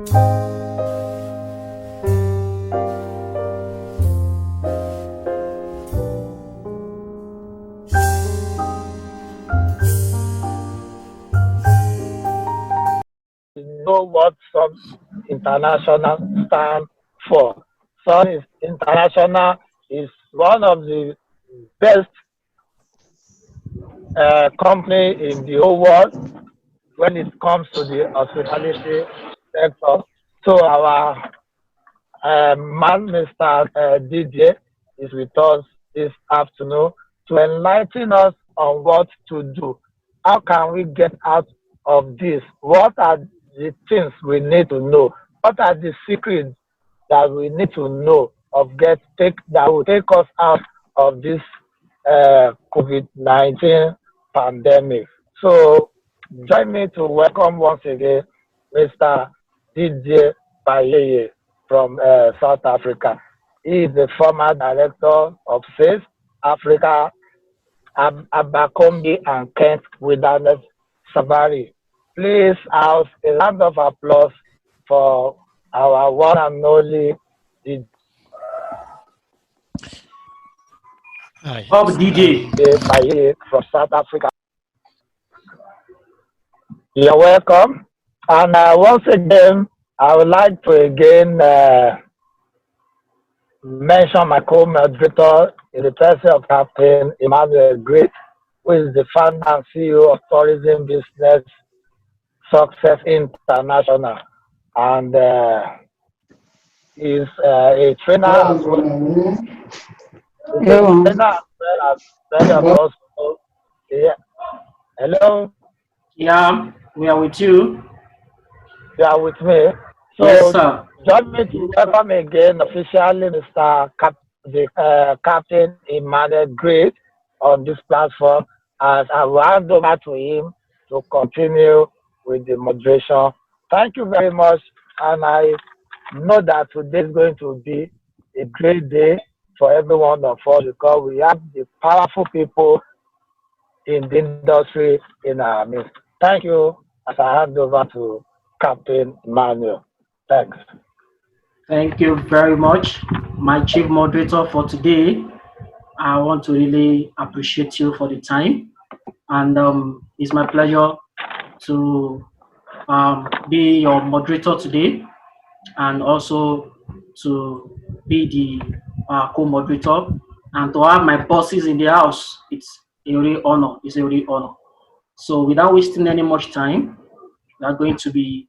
Know what some international stand for. Sun is international is one of the best company in the whole world when it comes to the hospitality sector. So our man, Mr. DJ, is with us this afternoon to enlighten us on what to do. How can we get out of this? What are the things we need to know? What are the secrets that we need to know of get take that will take us out of this COVID-19 pandemic? So join me to welcome once again Mr. DJ Bayeye from South Africa. He is the former director of SAFE Africa, Abercrombie and Kent Wilderness Safari. Please have a round of applause for our one and only DJ Bayeye from South Africa. You're welcome. And once again, I would like to again mention my co-moderator in the person of Captain Emmanuel Great, who is the founder and CEO of Tourism Business Success International, and is a trainer as well. He's a trainer as well as many of us. Yeah. Hello. Yeah, we are with you. You are with me. So Yes, sir. join me to welcome again officially Mr. Captain Emmanuel Great on this platform, as I will hand over to him to continue with the moderation. Thank you very much, and I know that today is going to be a great day for every one of us because we have the powerful people in the industry in our midst. Thank you, as I hand over to Captain Emmanuel. Thanks. Thank you very much, my chief moderator for today. I want to really appreciate you for the time, and it's my pleasure to be your moderator today, and also to be the co-moderator, and to have my bosses in the house. It's a real honor. It's a real honor. So without wasting any much time, we are going to be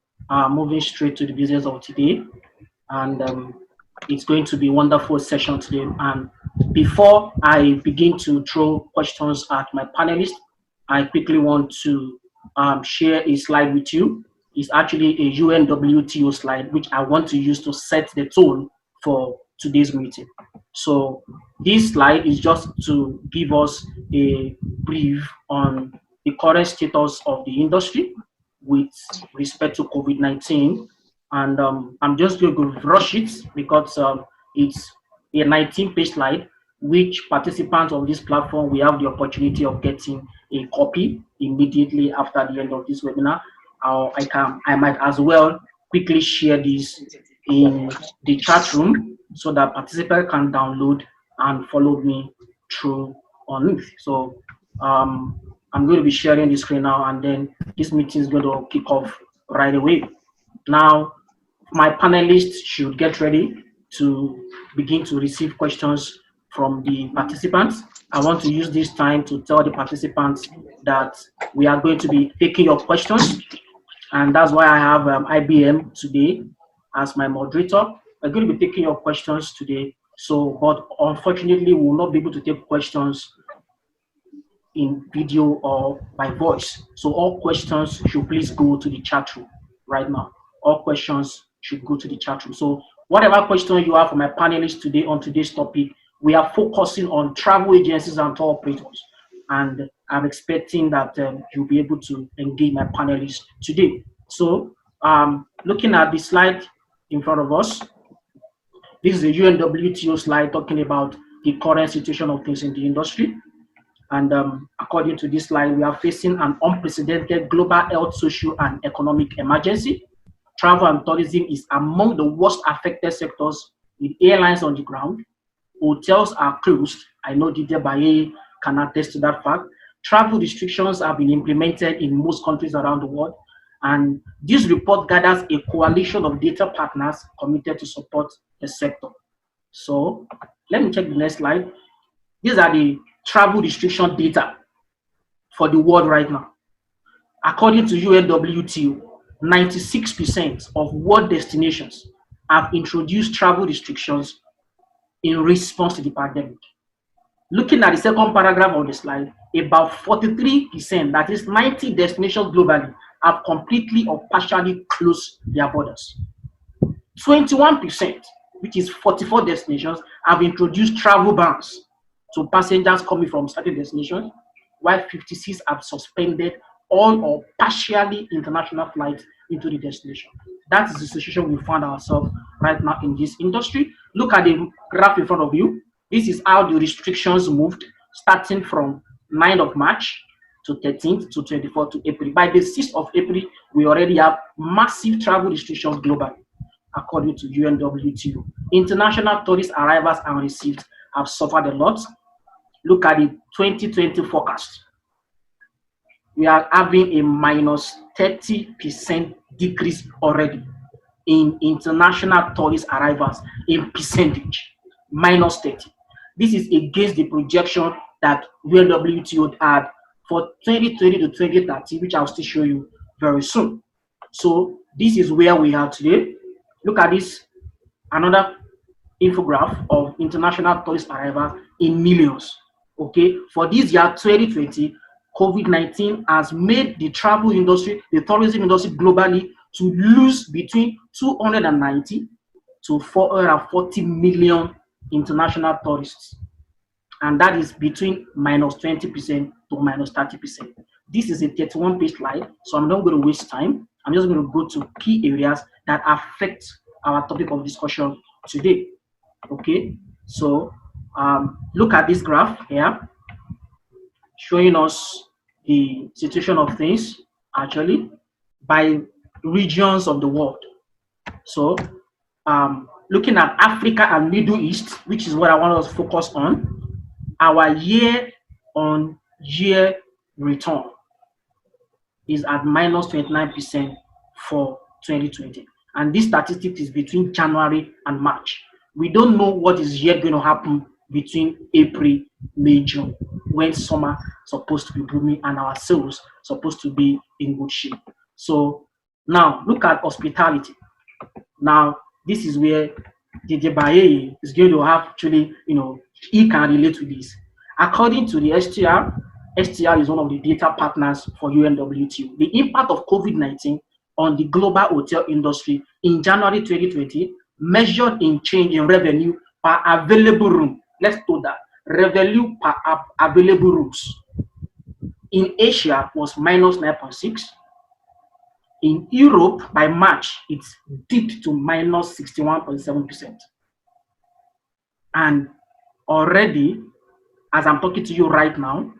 moving straight to the business of today, and it's going to be a wonderful session today. And before I begin to throw questions at my panelists, I quickly want to share a slide with you. It's actually a UNWTO slide, which I want to use to set the tone for today's meeting. So this slide is just to give us a brief on the current status of the industry with respect to COVID-19. And I'm just going to rush it because it's a 19-page slide, which participants of this platform will have the opportunity of getting a copy immediately after the end of this webinar. I might as well quickly share this in the chat room so that participants can download and follow me through on it. So I'm going to be sharing the screen now, and then this meeting is going to kick off right away. Now, my panelists should get ready to begin to receive questions from the participants. I want to use this time to tell the participants that we are going to be taking your questions, and that's why I have IBM today as my moderator. We're going to be taking your questions today. So, but unfortunately, we will not be able to take questions in video or by voice. So all questions should please go to the chat room right now. All questions should go to the chat room. So whatever question you have for my panelists today on today's topic, we are focusing on travel agencies and tour operators. And I'm expecting that you'll be able to engage my panelists today. So looking at the slide in front of us, this is a UNWTO slide talking about the current situation of things in the industry. And according to this slide, we are facing an unprecedented global health, social, and economic emergency. travel and tourism is among the worst affected sectors, with airlines on the ground. Hotels are closed. I know Didier Baye can attest to that fact. Travel restrictions have been implemented in most countries around the world. And this report gathers a coalition of data partners committed to support the sector. So let me check the next slide. These are the travel restriction data for the world right now. According to UNWTO, 96% of world destinations have introduced travel restrictions in response to the pandemic. Looking at the second paragraph on the slide, about 43%, that is 90 destinations globally, have completely or partially closed their borders. 21%, which is 44 destinations, have introduced travel bans to passengers coming from certain destinations, while 56 have suspended all or partially international flights into the destination. That is the situation we find ourselves right now in this industry. Look at the graph in front of you. This is how the restrictions moved, starting from 9th of March to 13th to 24th to April. By the 6th of April, we already have massive travel restrictions globally, according to UNWTO. International tourist arrivals and receipts have suffered a lot. Look at the 2020 forecast. We are having a minus 30% decrease already in international tourist arrivals in percentage, minus 30. This is against the projection that UNWTO had for 2020 to 2030, which I'll still show you very soon. So this is where we are today. Look at this, another infographic of international tourist arrivals in millions. Okay, for this year 2020, COVID-19 has made the travel industry, the tourism industry globally, to lose between 290 to 440 million international tourists. And that is between minus 20% to minus 30%. This is a 31-page slide, so I'm not going to waste time. I'm just going to go to key areas that affect our topic of discussion today. Okay, so look at this graph here, showing us the situation of things actually by regions of the world. So looking at Africa and Middle East, which is what I want us to focus on, our year-on-year return is at minus 29% for 2020. And this statistic is between January and March. We don't know what is yet going to happen between April, May, June, when summer is supposed to be blooming and our sales supposed to be in good shape. So now look at hospitality. Now this is where Didier Baye is going to have actually, he can relate to this. According to the STR is one of the data partners for UNWTO. The impact of COVID-19 on the global hotel industry in January 2020, measured in change in revenue per available room. Let's do that. Revenue per available rooms in Asia was minus 9.6. In Europe, by March, it dipped to minus 61.7%. And already, as I'm talking to you right now,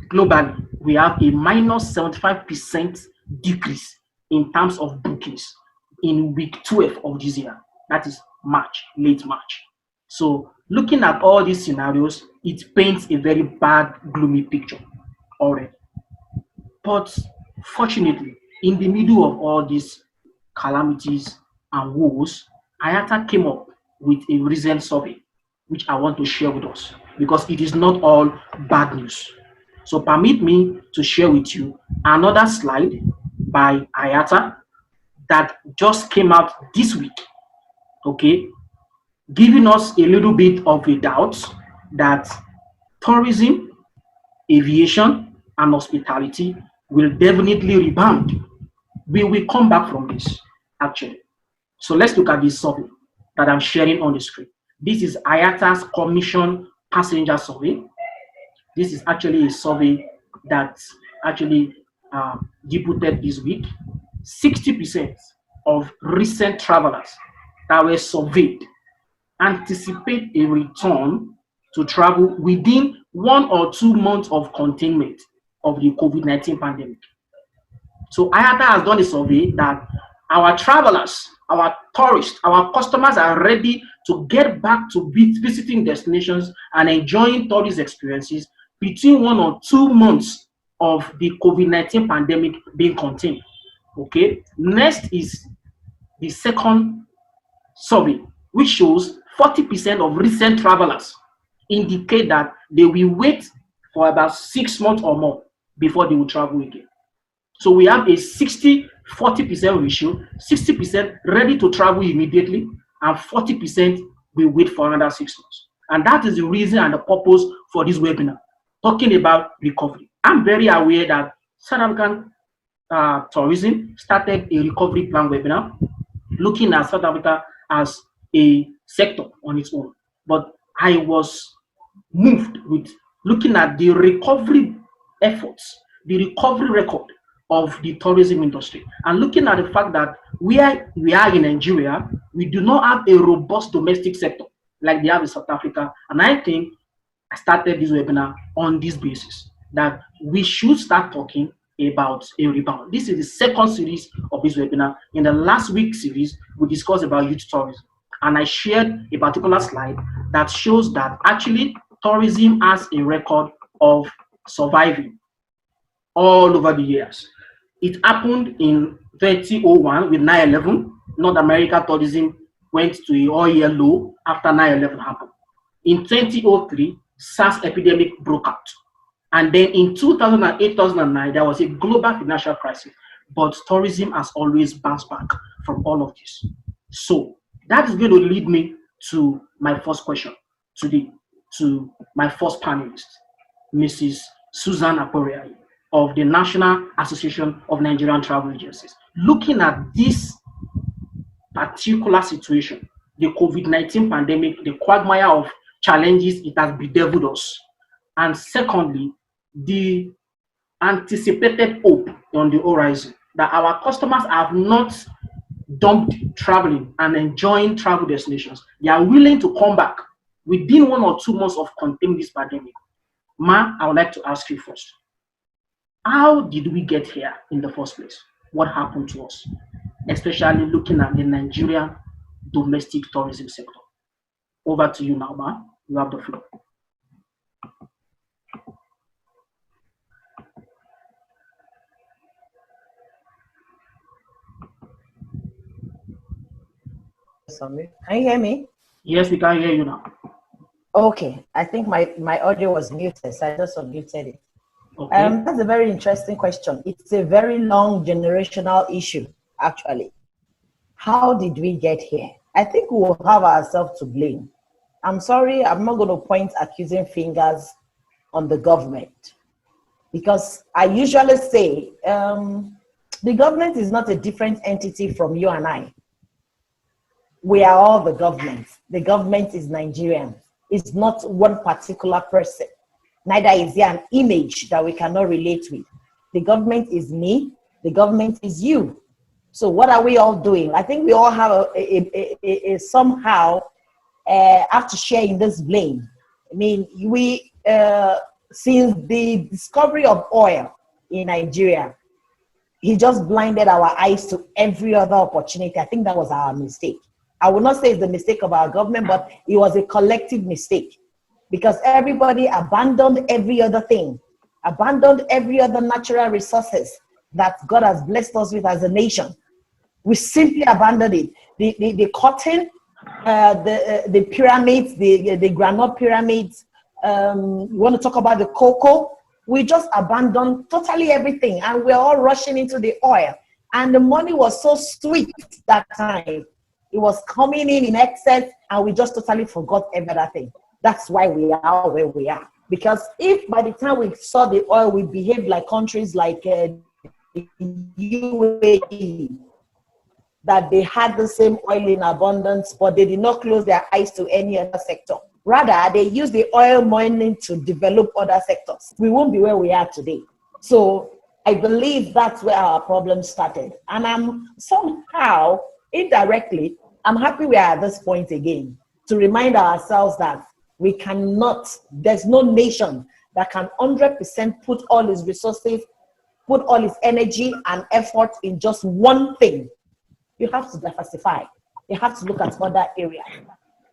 globally, we have a minus 75% decrease in terms of bookings in week 12 of this year. That is March, late March. So looking at all these scenarios, it paints a very bad, gloomy picture already. But fortunately, in the middle of all these calamities and woes, IATA came up with a recent survey, which I want to share with us, because it is not all bad news. So permit me to share with you another slide by IATA that just came out this week, okay, giving us a little bit of a doubt that tourism, aviation, and hospitality will definitely rebound. We will come back from this, actually. So let's look at this survey that I'm sharing on the screen. This is IATA's Commission Passenger Survey. This is actually a survey that actually debuted this week. 60% of recent travelers that were surveyed anticipate a return to travel within 1 or 2 months of containment of the COVID-19 pandemic. So IATA has done a survey that our travelers, our tourists, our customers are ready to get back to visiting destinations and enjoying tourist experiences between 1 or 2 months of the COVID-19 pandemic being contained. Okay. Next is the second survey, which shows 40% of recent travelers indicate that they will wait for about 6 months or more before they will travel again. So we have a 60-40% ratio, 60% ready to travel immediately, and 40% will wait for another 6 months. And that is the reason and the purpose for this webinar, talking about recovery. I'm very aware that South African tourism started a recovery plan webinar, looking at South Africa as a sector on its own. But I was moved with looking at the recovery efforts, the recovery record of the tourism industry, and looking at the fact that where we are in Nigeria, we do not have a robust domestic sector like they have in South Africa. And I think I started this webinar on this basis, that we should start talking about a rebound. This is the second series of this webinar. In the last week series, we discussed about youth tourism, and I shared a particular slide that shows that actually tourism has a record of surviving all over the years. It happened in 2001 with 9/11. North America tourism went to an all-year low after 9/11 happened. In 2003, SARS epidemic broke out. And then in 2008-2009, there was a global financial crisis. But tourism has always bounced back from all of this. So that is going to lead me to my first question today, to my first panelist, Mrs. Susan Aporeai of the National Association of Nigerian Travel Agencies. Looking at this particular situation, the COVID-19 pandemic, the quagmire of challenges it has bedeviled us, and secondly, the anticipated hope on the horizon that our customers have not dumped traveling and enjoying travel destinations. They are willing to come back within 1 or 2 months of containing this pandemic. Ma, I would like to ask you first, how did we get here in the first place? What happened to us? Especially looking at the Nigerian domestic tourism sector. Over to you now, Ma. You have the floor. Can you hear me? Yes, we can hear you now. Okay, I think my audio was muted, so I just unmuted it. Okay. That's a very interesting question. It's a very long generational issue, actually. How did we get here? I think we will have ourselves to blame. I'm sorry, I'm not going to point accusing fingers on the government, because I usually say the government is not a different entity from you and I. We are all the government. The government is Nigerian. It's not one particular person. Neither is there an image that we cannot relate with. The government is me. The government is you. So what are we all doing? I think we all have somehow have to share in this blame. I mean, we since the discovery of oil in Nigeria, he just blinded our eyes to every other opportunity. I think that was our mistake. I would not say it's the mistake of our government, but it was a collective mistake, because everybody abandoned every other thing, abandoned every other natural resources that God has blessed us with as a nation. We simply abandoned it. The cotton, the pyramids, the granite pyramids. You want to talk about the cocoa? We just abandoned totally everything, and we're all rushing into the oil. And the money was so sweet that time. It was coming in excess, and we just totally forgot everything. That's why we are where we are. Because if by the time we saw the oil, we behaved like countries like UAE, that they had the same oil in abundance, but they did not close their eyes to any other sector. Rather, they used the oil mining to develop other sectors. We won't be where we are today. So I believe that's where our problem started. And I'm somehow, indirectly, I'm happy we are at this point again, to remind ourselves that we cannot, there's no nation that can 100% put all its resources, put all its energy and effort in just one thing. you have to diversify. You have to look at other areas.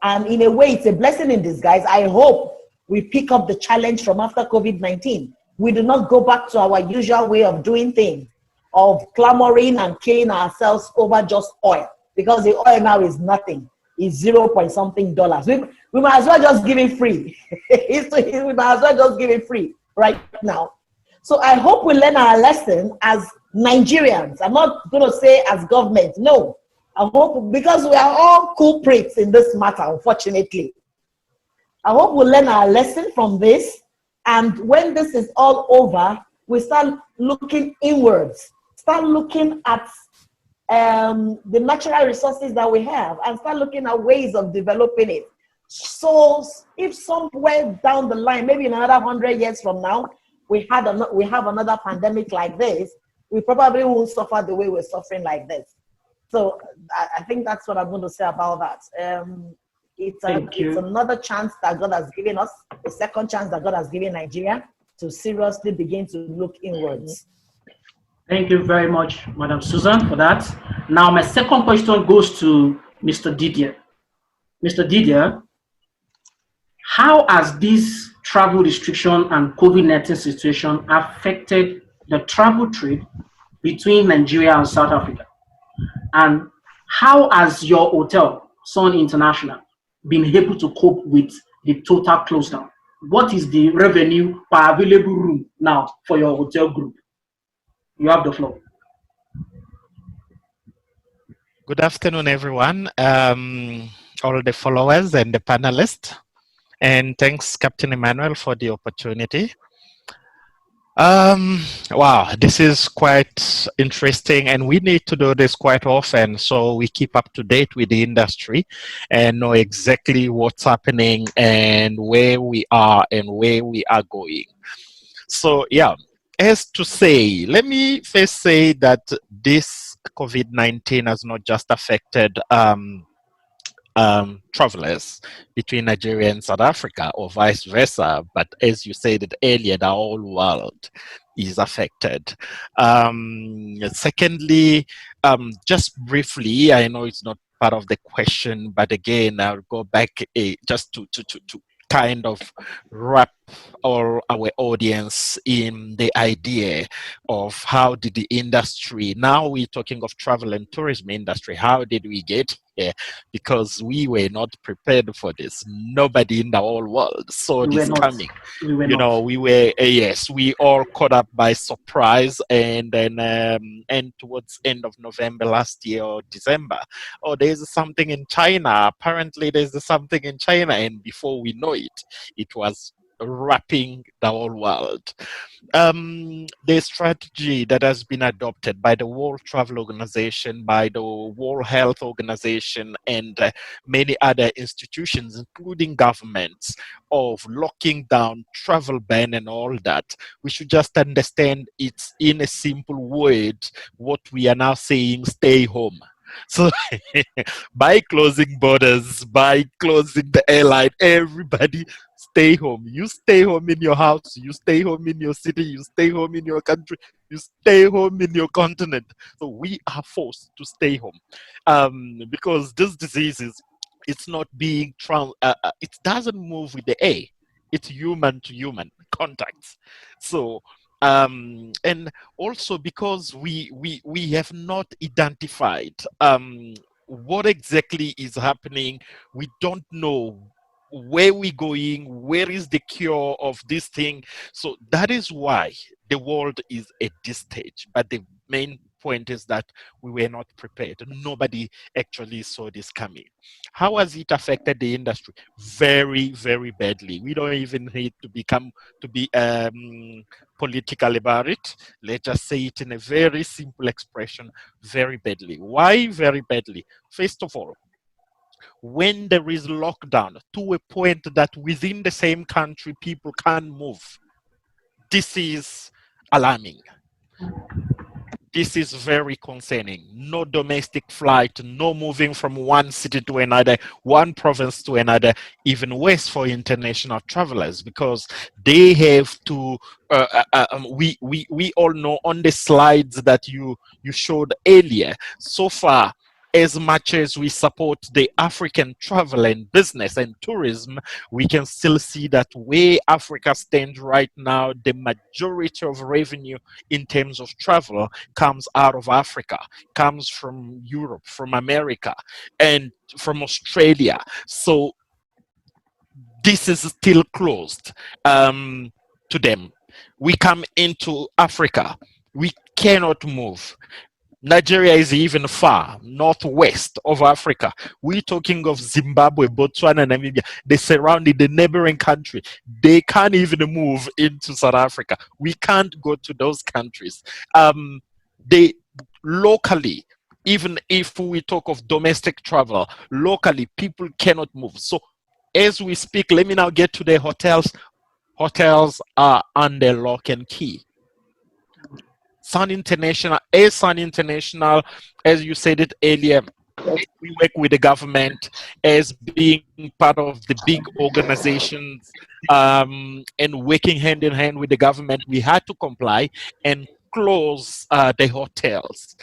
And in a way, it's a blessing in disguise. I hope we pick up the challenge from after COVID-19. We do not go back to our usual way of doing things, of clamoring and killing ourselves over just oil, because the oil now is nothing. It's 0 point something dollars. We might as well just give it free. We might as well just give it free right now. So I hope we learn our lesson as Nigerians. I'm not going to say as government. No. I hope, because we are all culprits in this matter, unfortunately. I hope we learn our lesson from this. And when this is all over, we start looking inwards, start looking at the natural resources that we have, and start looking at ways of developing it. So if somewhere down the line, maybe in another 100 years from now, we have another pandemic like this, we probably won't suffer the way we're suffering like this. So I think that's what I'm going to say about that. It's another chance that God has given us, a second chance that God has given Nigeria to seriously begin to look inwards. Thank you very much, Madam Susan, for that. Now, my second question goes to Mr. Didier. Mr. Didier, how has this travel restriction and COVID-19 situation affected the travel trade between Nigeria and South Africa? And how has your hotel, Sun International, been able to cope with the total close down? What is the revenue per available room now for your hotel group? You have the floor. Good afternoon, everyone, all the followers and the panelists. And thanks, Captain Emmanuel, for the opportunity. Wow, this is quite interesting, and we need to do this quite often so we keep up to date with the industry and know exactly what's happening and where we are and where we are going. So yeah, as to say, let me first say that this COVID-19 has not just affected travelers between Nigeria and South Africa or vice versa, but as you said it earlier, the whole world is affected. Secondly, just briefly, I know it's not part of the question, but again, I'll go back just to kind of wrap all our audience in the idea of how did the industry, now we're talking of travel and tourism industry, how did we get here? Because we were not prepared for this. Nobody in the whole world saw this coming. We were, yes, we all caught up by surprise, and then and towards end of November last year or December, oh, there's something in China. Apparently there's something in China, and before we know it, it was wrapping the whole world. The strategy that has been adopted by the World Travel Organization, by the World Health Organization, and many other institutions, including governments, of locking down travel ban and all that, we should just understand it's in a simple word what we are now saying: stay home. So by closing borders, by closing the airline, everybody stay home. You stay home in your house, you stay home in your city, you stay home in your country, you stay home in your continent. So we are forced to stay home because this disease it's not being it doesn't move with the air. It's human to human contacts. So and also because we have not identified what exactly is happening. We don't know where we're going, where is the cure of this thing. So that is why the world is at this stage. But the main point is that we were not prepared. Nobody actually saw this coming. How has it affected the industry? Very, very badly. We don't even need to be political about it. Let's just say it in a very simple expression: very badly. Why very badly? First of all, when there is lockdown to a point that within the same country people can't move, this is alarming. This is very concerning. No domestic flight, no moving from one city to another, one province to another, even worse for international travelers, because they have to, we all know on the slides that you showed earlier, so far, as much as we support the African travel and business and tourism, we can still see that where Africa stands right now, the majority of revenue in terms of travel comes out of Africa, comes from Europe, from America, and from Australia. So this is still closed to them. We come into Africa, we cannot move. Nigeria is even far northwest of Africa. We're talking of Zimbabwe, Botswana, Namibia. They surrounded the neighboring country. They can't even move into South Africa. We can't go to those countries. They locally, even if we talk of domestic travel, locally people cannot move. So as we speak, let me now get to the hotels. Hotels are under lock and key. Sun International, as you said it earlier, we work with the government as being part of the big organizations, and working hand in hand with the government. We had to comply and close the hotels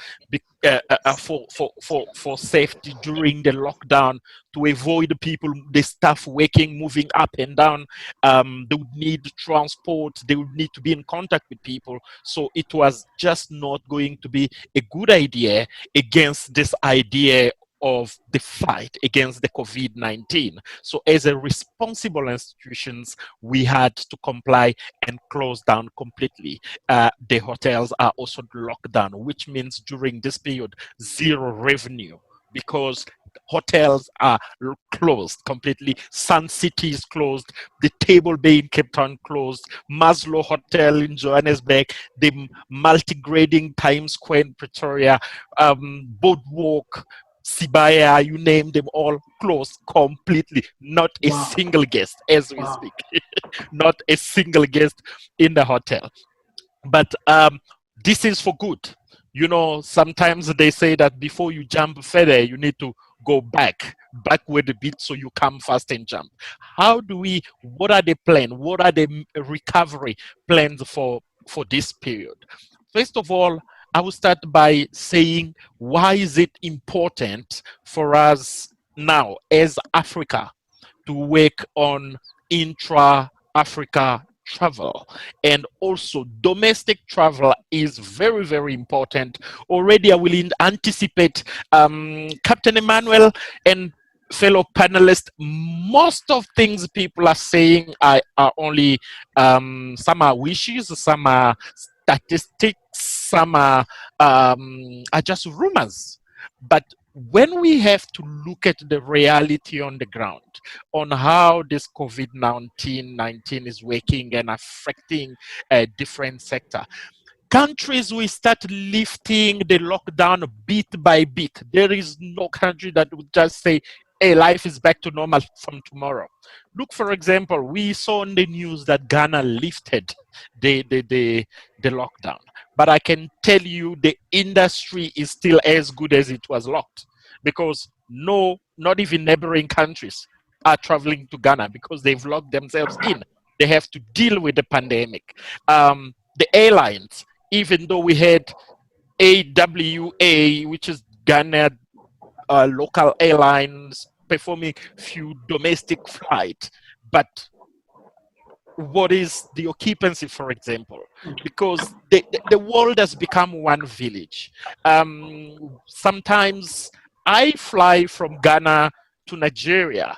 for safety during the lockdown, to avoid the people, the staff working, moving up and down. They would need transport, they would need to be in contact with people. So it was just not going to be a good idea against this idea of the fight against the COVID-19. So as a responsible institutions, we had to comply and close down completely. The hotels are also locked down, which means during this period, zero revenue, because hotels are closed completely. Sun City is closed. The Table Bay in Cape Town closed. Maslow Hotel in Johannesburg. The multi-grading Times Square in Pretoria. Boardwalk, Sibaya, you name them all, closed completely. Not a Wow. single guest as we Wow. speak. Not a single guest in the hotel. But this is for good. You know, sometimes they say that before you jump further, you need to go backward a bit so you come fast and jump. What are the plans? What are the recovery plans for this period? First of all, I will start by saying, why is it important for us now as Africa to work on intra-Africa travel? And also domestic travel is very, very important. Already I will anticipate Captain Emmanuel and fellow panelists. Most of things people are saying are only some are wishes, some are statistics, some are just rumors. But when we have to look at the reality on the ground, on how this COVID-19 is working and affecting a different sector, countries will start lifting the lockdown bit by bit. There is no country that would just say, hey, life is back to normal from tomorrow. Look, for example, we saw on the news that Ghana lifted the lockdown. But I can tell you the industry is still as good as it was locked, because not even neighboring countries are traveling to Ghana because they've locked themselves in. They have to deal with the pandemic. The airlines, even though we had AWA, which is Ghana local airlines, performing few domestic flights, but what is the occupancy, for example? Because the world has become one village. Sometimes I fly from Ghana to Nigeria,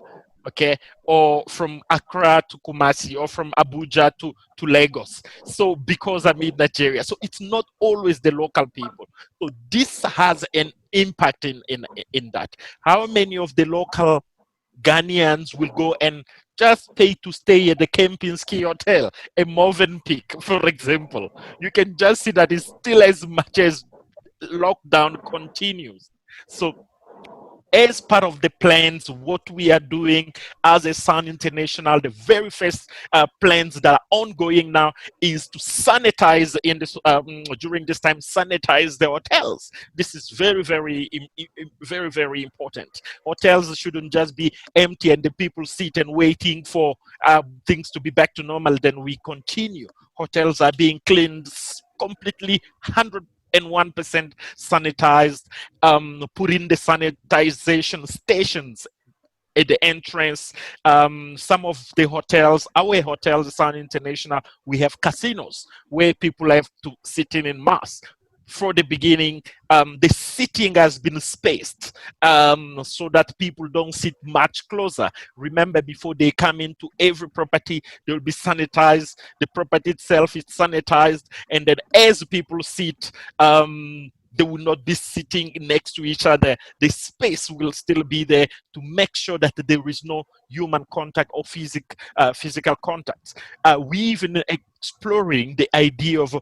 okay, or from Accra to Kumasi, or from Abuja to Lagos. So because I'm in Nigeria, so it's not always the local people. So this has an impact in that. How many of the local Ghanaians will go and just pay to stay at the Kempinski Hotel, a Movenpick, for example? You can just see that it's still as much as lockdown continues. So as part of the plans, what we are doing as a Sun International, the very first plans that are ongoing now is to sanitize during this time, sanitize the hotels. This is very, very, very, very important. Hotels shouldn't just be empty and the people sit and waiting for things to be back to normal. Then we continue. Hotels are being cleaned completely, 100 1% sanitized, put in the sanitization stations at the entrance. Some of the hotels, our hotels, Sun International, we have casinos where people have to sit in mass. For the beginning, the sitting has been spaced so that people don't sit much closer. Remember, before they come into every property, they will be sanitized. The property itself is sanitized, and then as people sit, they will not be sitting next to each other. The space will still be there to make sure that there is no human contact or physical contact. We even exploring the idea of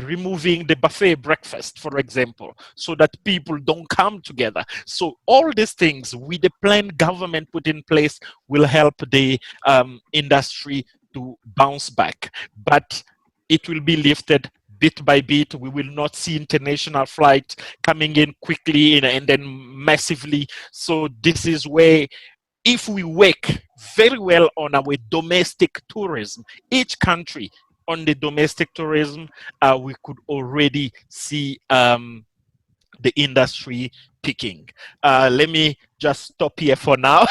removing the buffet breakfast, for example, so that people don't come together. So all these things with the plan government put in place will help the industry to bounce back. But it will be lifted bit by bit. We will not see international flight coming in quickly and then massively. So this is where, if we work very well on our domestic tourism, each country on the domestic tourism, we could already see the industry picking. Let me just stop here for now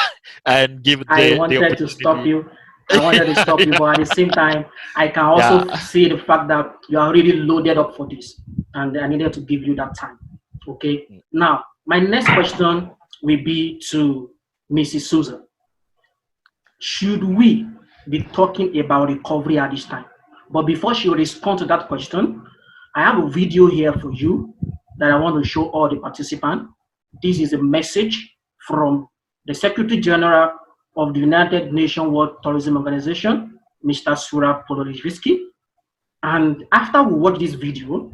and give I the wanted to stop opportunity. you. I wanted to stop you, but at the same time, I can also Yeah. see the fact that you are already loaded up for this, and I needed to give you that time. Okay. Now, my next question will be to Mrs. Susan. Should we be talking about recovery at this time? But before she responds to that question, I have a video here for you that I want to show all the participants. This is a message from the Secretary General of the United Nations World Tourism Organization, Mr. Surab Podolishvili. And after we watch this video,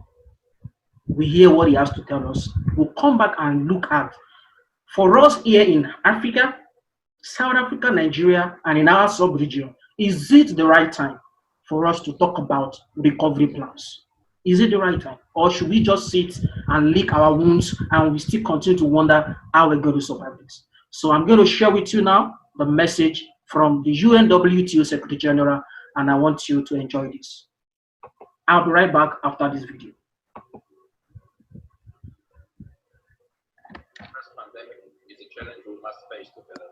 we hear what he has to tell us. We'll come back and look at, for us here in Africa, South Africa, Nigeria, and in our sub-region, is it the right time for us to talk about recovery plans? Is it the right time? Or should we just sit and lick our wounds and we still continue to wonder how we're going to survive this? So I'm going to share with you now the message from the UNWTO Secretary General, and I want you to enjoy this. I'll be right back after this video. This pandemic is a challenge we must face together.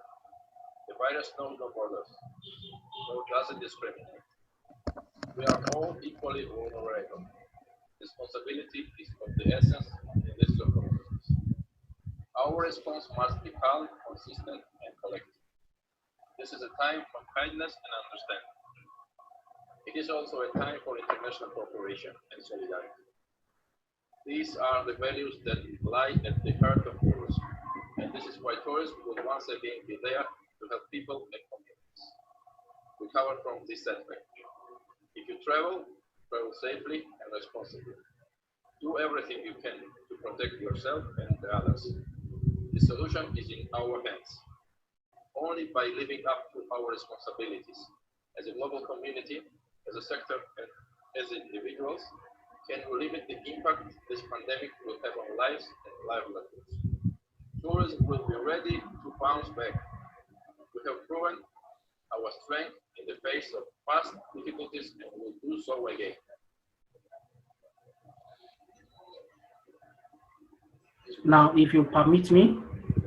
The virus knows no borders, nor does it discriminate. We are all equally vulnerable. Responsibility is of the essence in these circumstances. Our response must be calm, consistent, and collective. This is a time for kindness and understanding. It is also a time for international cooperation and solidarity. These are the values that lie at the heart of tourism, and this is why tourism will once again be there to help people and communities recover from this setback. If you travel safely and responsibly. Do everything you can to protect yourself and the others. The solution is in our hands. Only by living up to our responsibilities as a global community, as a sector, and as individuals, can we limit the impact this pandemic will have on lives and livelihoods. Tourism will be ready to bounce back. We have proven our strength in the face of past difficulties and will do so again. Now, if you permit me,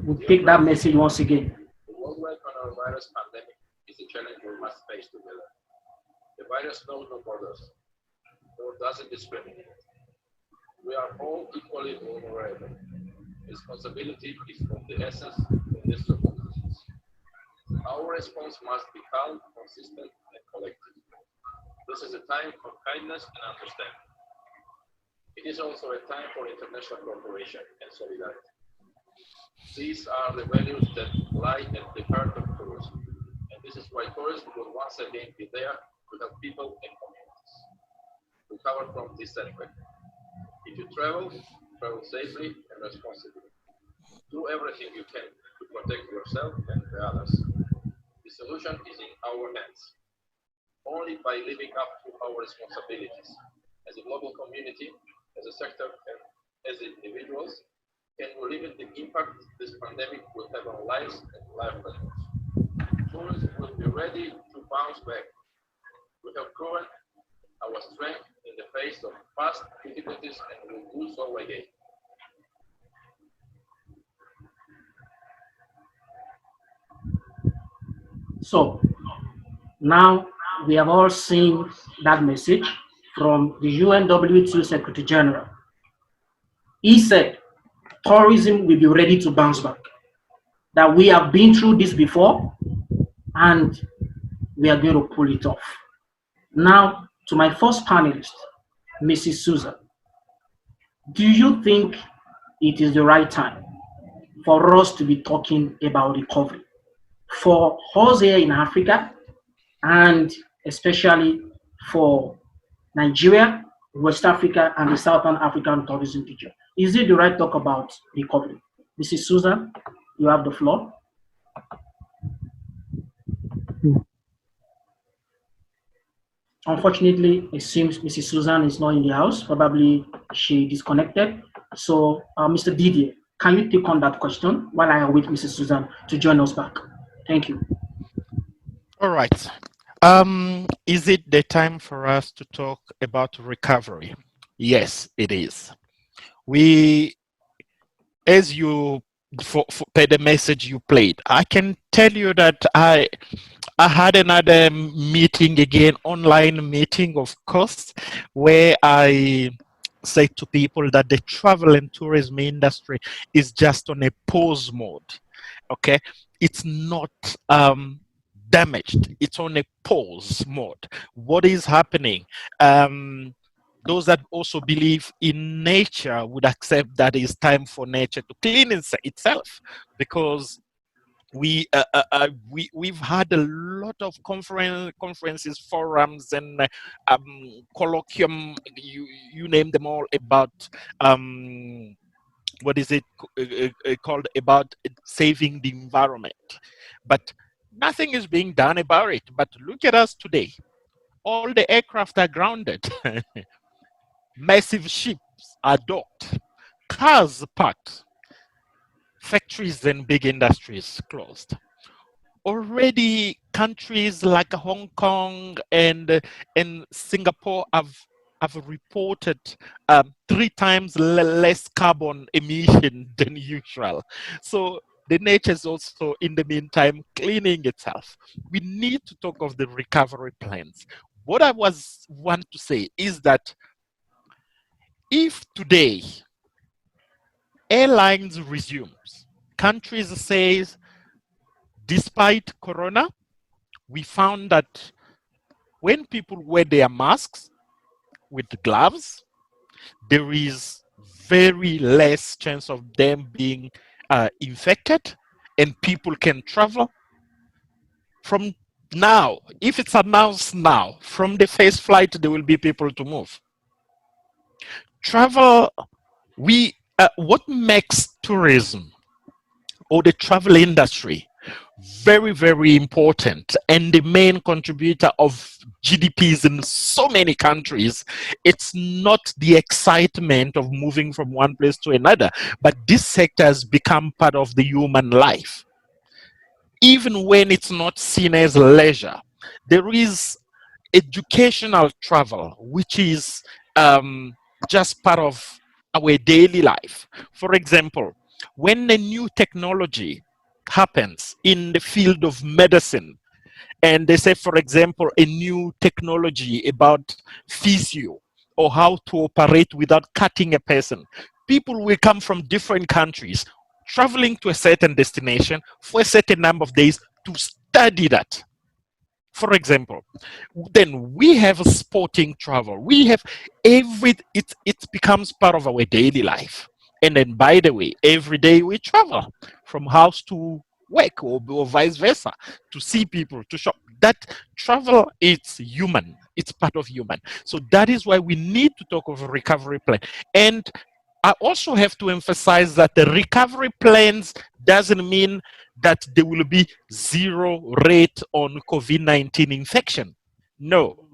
we'll take that message once again. The worldwide coronavirus pandemic is a challenge we must face together. The virus knows no borders, nor does it discriminate. We are all equally vulnerable. Responsibility is of the essence in these circumstances. Our response must be calm, consistent, and collective. This is a time for kindness and understanding. It is also a time for international cooperation and solidarity. These are the values that lie at the heart of tourism, and this is why tourism will once again be there to help people and communities recover from this setback. If you travel safely and responsibly. Do everything you can to protect yourself and the others. The solution is in our hands. Only by living up to our responsibilities as a global community, as a sector, and as individuals, can we limit the impact this pandemic will have on lives and livelihoods. Tourism will be ready to bounce back. We have proven our strength in the face of past difficulties and will do so again. So now we have all seen that message from the UNWTO Secretary General. He said tourism will be ready to bounce back, that we have been through this before and we are going to pull it off. Now, to my first panelist, Mrs. Susan, do you think it is the right time for us to be talking about recovery for us here in Africa and especially for Nigeria, West Africa, and the Southern African tourism region? Is it the right talk about recovery? Mrs. Susan, you have the floor. Unfortunately, it seems Mrs. Susan is not in the house. Probably she disconnected. So, Mr. Didier, can you take on that question while I await Mrs. Susan to join us back? Thank you. All right. Is it the time for us to talk about recovery? Yes, it is. We, as you, for the message you played, I can tell you that I had another meeting again, online meeting, of course, where I say to people that the travel and tourism industry is just on a pause mode. Okay, it's not damaged, it's on a pause mode. What is happening? Those that also believe in nature would accept that it's time for nature to clean itself, because we've had a lot of conferences, forums, and colloquium, you name them all, about what is it called, about saving the environment, but nothing is being done about it. But look at us today. All the aircraft are grounded. Massive ships are docked. Cars parked. Factories and big industries closed. Already countries like Hong Kong and Singapore have reported 3 times less carbon emission than usual. So the nature is also, in the meantime, cleaning itself. We need to talk of the recovery plans. What I want to say is that if today airlines resumes, countries says, despite Corona, we found that when people wear their masks with gloves, there is very less chance of them being infected, and people can travel. From now, if it's announced now, from the first flight, there will be people to move. Travel, what makes tourism or the travel industry very, very important and the main contributor of GDPs in so many countries, it's not the excitement of moving from one place to another, but this sector has become part of the human life. Even when it's not seen as leisure, there is educational travel, which is just part of our daily life. For example, when a new technology happens in the field of medicine, and they say, for example, a new technology about physio or how to operate without cutting a person, people will come from different countries traveling to a certain destination for a certain number of days to study that. For example, then we have sporting travel. We have it becomes part of our daily life. And then, by the way, every day we travel from house to work, or vice versa, to see people, to shop. That travel, it's human. It's part of human. So that is why we need to talk of a recovery plan. And I also have to emphasize that the recovery plans doesn't mean that there will be 0 rate on COVID-19 infection. No,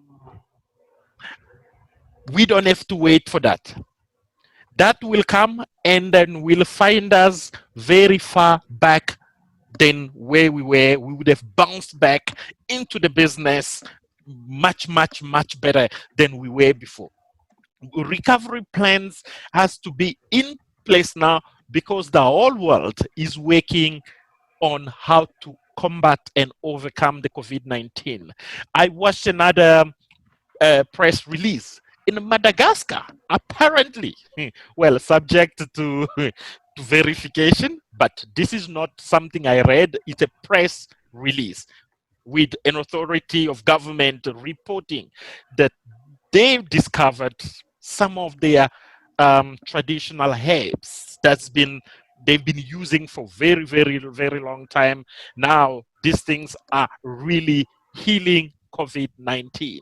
we don't have to wait for that. That will come, and then will find us very far back than where we were. We would have bounced back into the business much, much, much better than we were before. recovery plans has to be in place now because the whole world is working on how to combat and overcome the COVID-19. I watched another press release in Madagascar, apparently, well, subject to, to verification, but this is not something I read, it's a press release with an authority of government reporting that they've discovered some of their traditional herbs they've been using for very long time. Now these things are really healing COVID-19,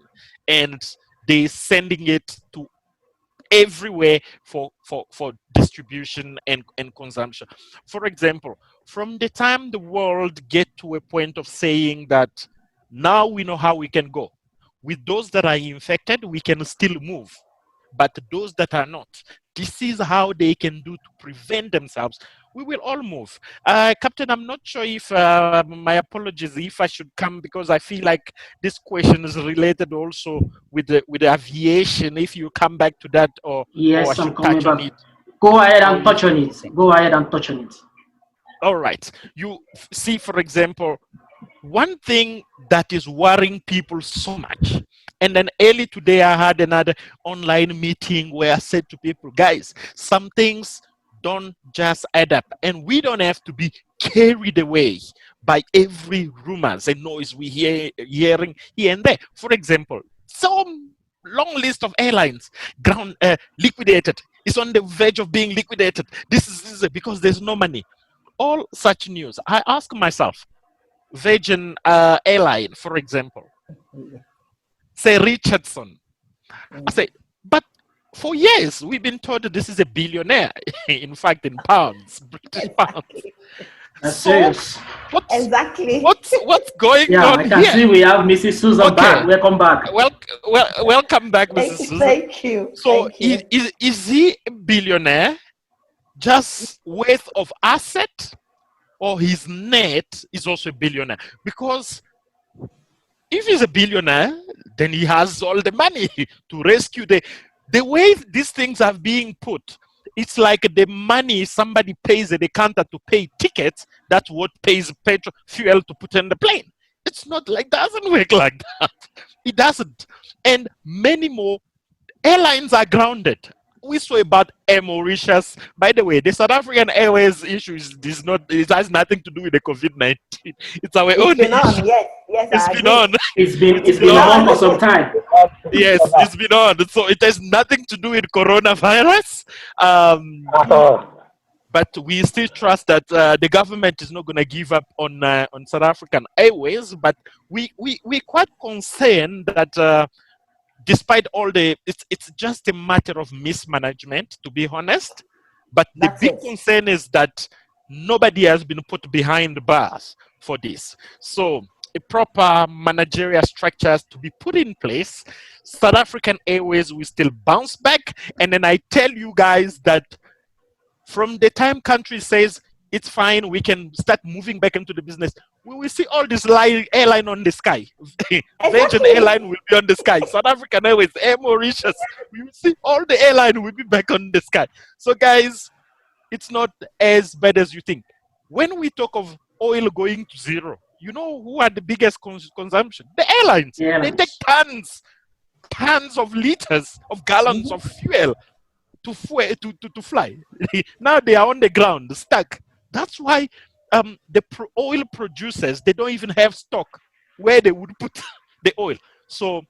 and they're sending it to everywhere for distribution and consumption. For example, from the time the world get to a point of saying that now we know how we can go, with those that are infected, we can still move. But those that are not, this is how they can do to prevent themselves. We will all move. Captain, I'm not sure if, my apologies, if I should come because I feel like this question is related also with the aviation. If you come back to that, or I Yes, I'm should coming touch on back. it, Go ahead or and you touch on think, it. Go ahead and touch on it. all right. You see, for example, one thing that is worrying people so much, and then early today I had another online meeting where I said to people, guys, some things don't just add up, and we don't have to be carried away by every rumors and noise we hearing here and there. For example, some long list of airlines ground liquidated, is on the verge of being liquidated. This is because there's no money. All such news, I ask myself, Virgin airline, for example, say Richardson. I say, but for years we've been told that this is a billionaire. In fact, in pounds, British pounds. Exactly. That's So serious. what's Exactly. what's going Yeah, on I can here? see we have Mrs. Susan back. Okay, Welcome back. welcome back, Thank Mrs. you. Susan. Thank you. So Thank you. is he a billionaire just worth of asset, or his net is also a billionaire? Because if he's a billionaire, then he has all the money to rescue the way these things are being put. It's like the money somebody pays at the counter to pay tickets. That's what pays petrol fuel to put in the plane. It's not like, doesn't work like that. It doesn't. And many more airlines are grounded. We saw about Air Mauritius. By the way, the South African Airways issue is not. It has nothing to do with the COVID-19. It's our It's own been on. issue. Yes. Yes, It's I been agree. on. It's It's It's been been been on on. for on. some time. Yes, it's been on. So it has nothing to do with coronavirus. Um, At all. but we still trust that the government is not going to give up on South African Airways. But we quite concerned that despite all it's just a matter of mismanagement, to be honest. But the That's big it. concern is that nobody has been put behind the bars for this. So a proper managerial structure has to be put in place. South African Airways will still bounce back. And then I tell you guys that from the time country says it's fine, we can start moving back into the business, we will see all this airline on the sky. Virgin Exactly. Airline will be on the sky. South African Airways, Air Mauritius, we will see all the airline will be back on the sky. So guys, it's not as bad as you think. When we talk of oil going to zero, you know who are the biggest consumption? The airlines. They take Airlines. tons of liters of gallons of fuel to fly. Now they are on the ground, stuck. That's why the oil producers, they don't even have stock where they would put the oil. So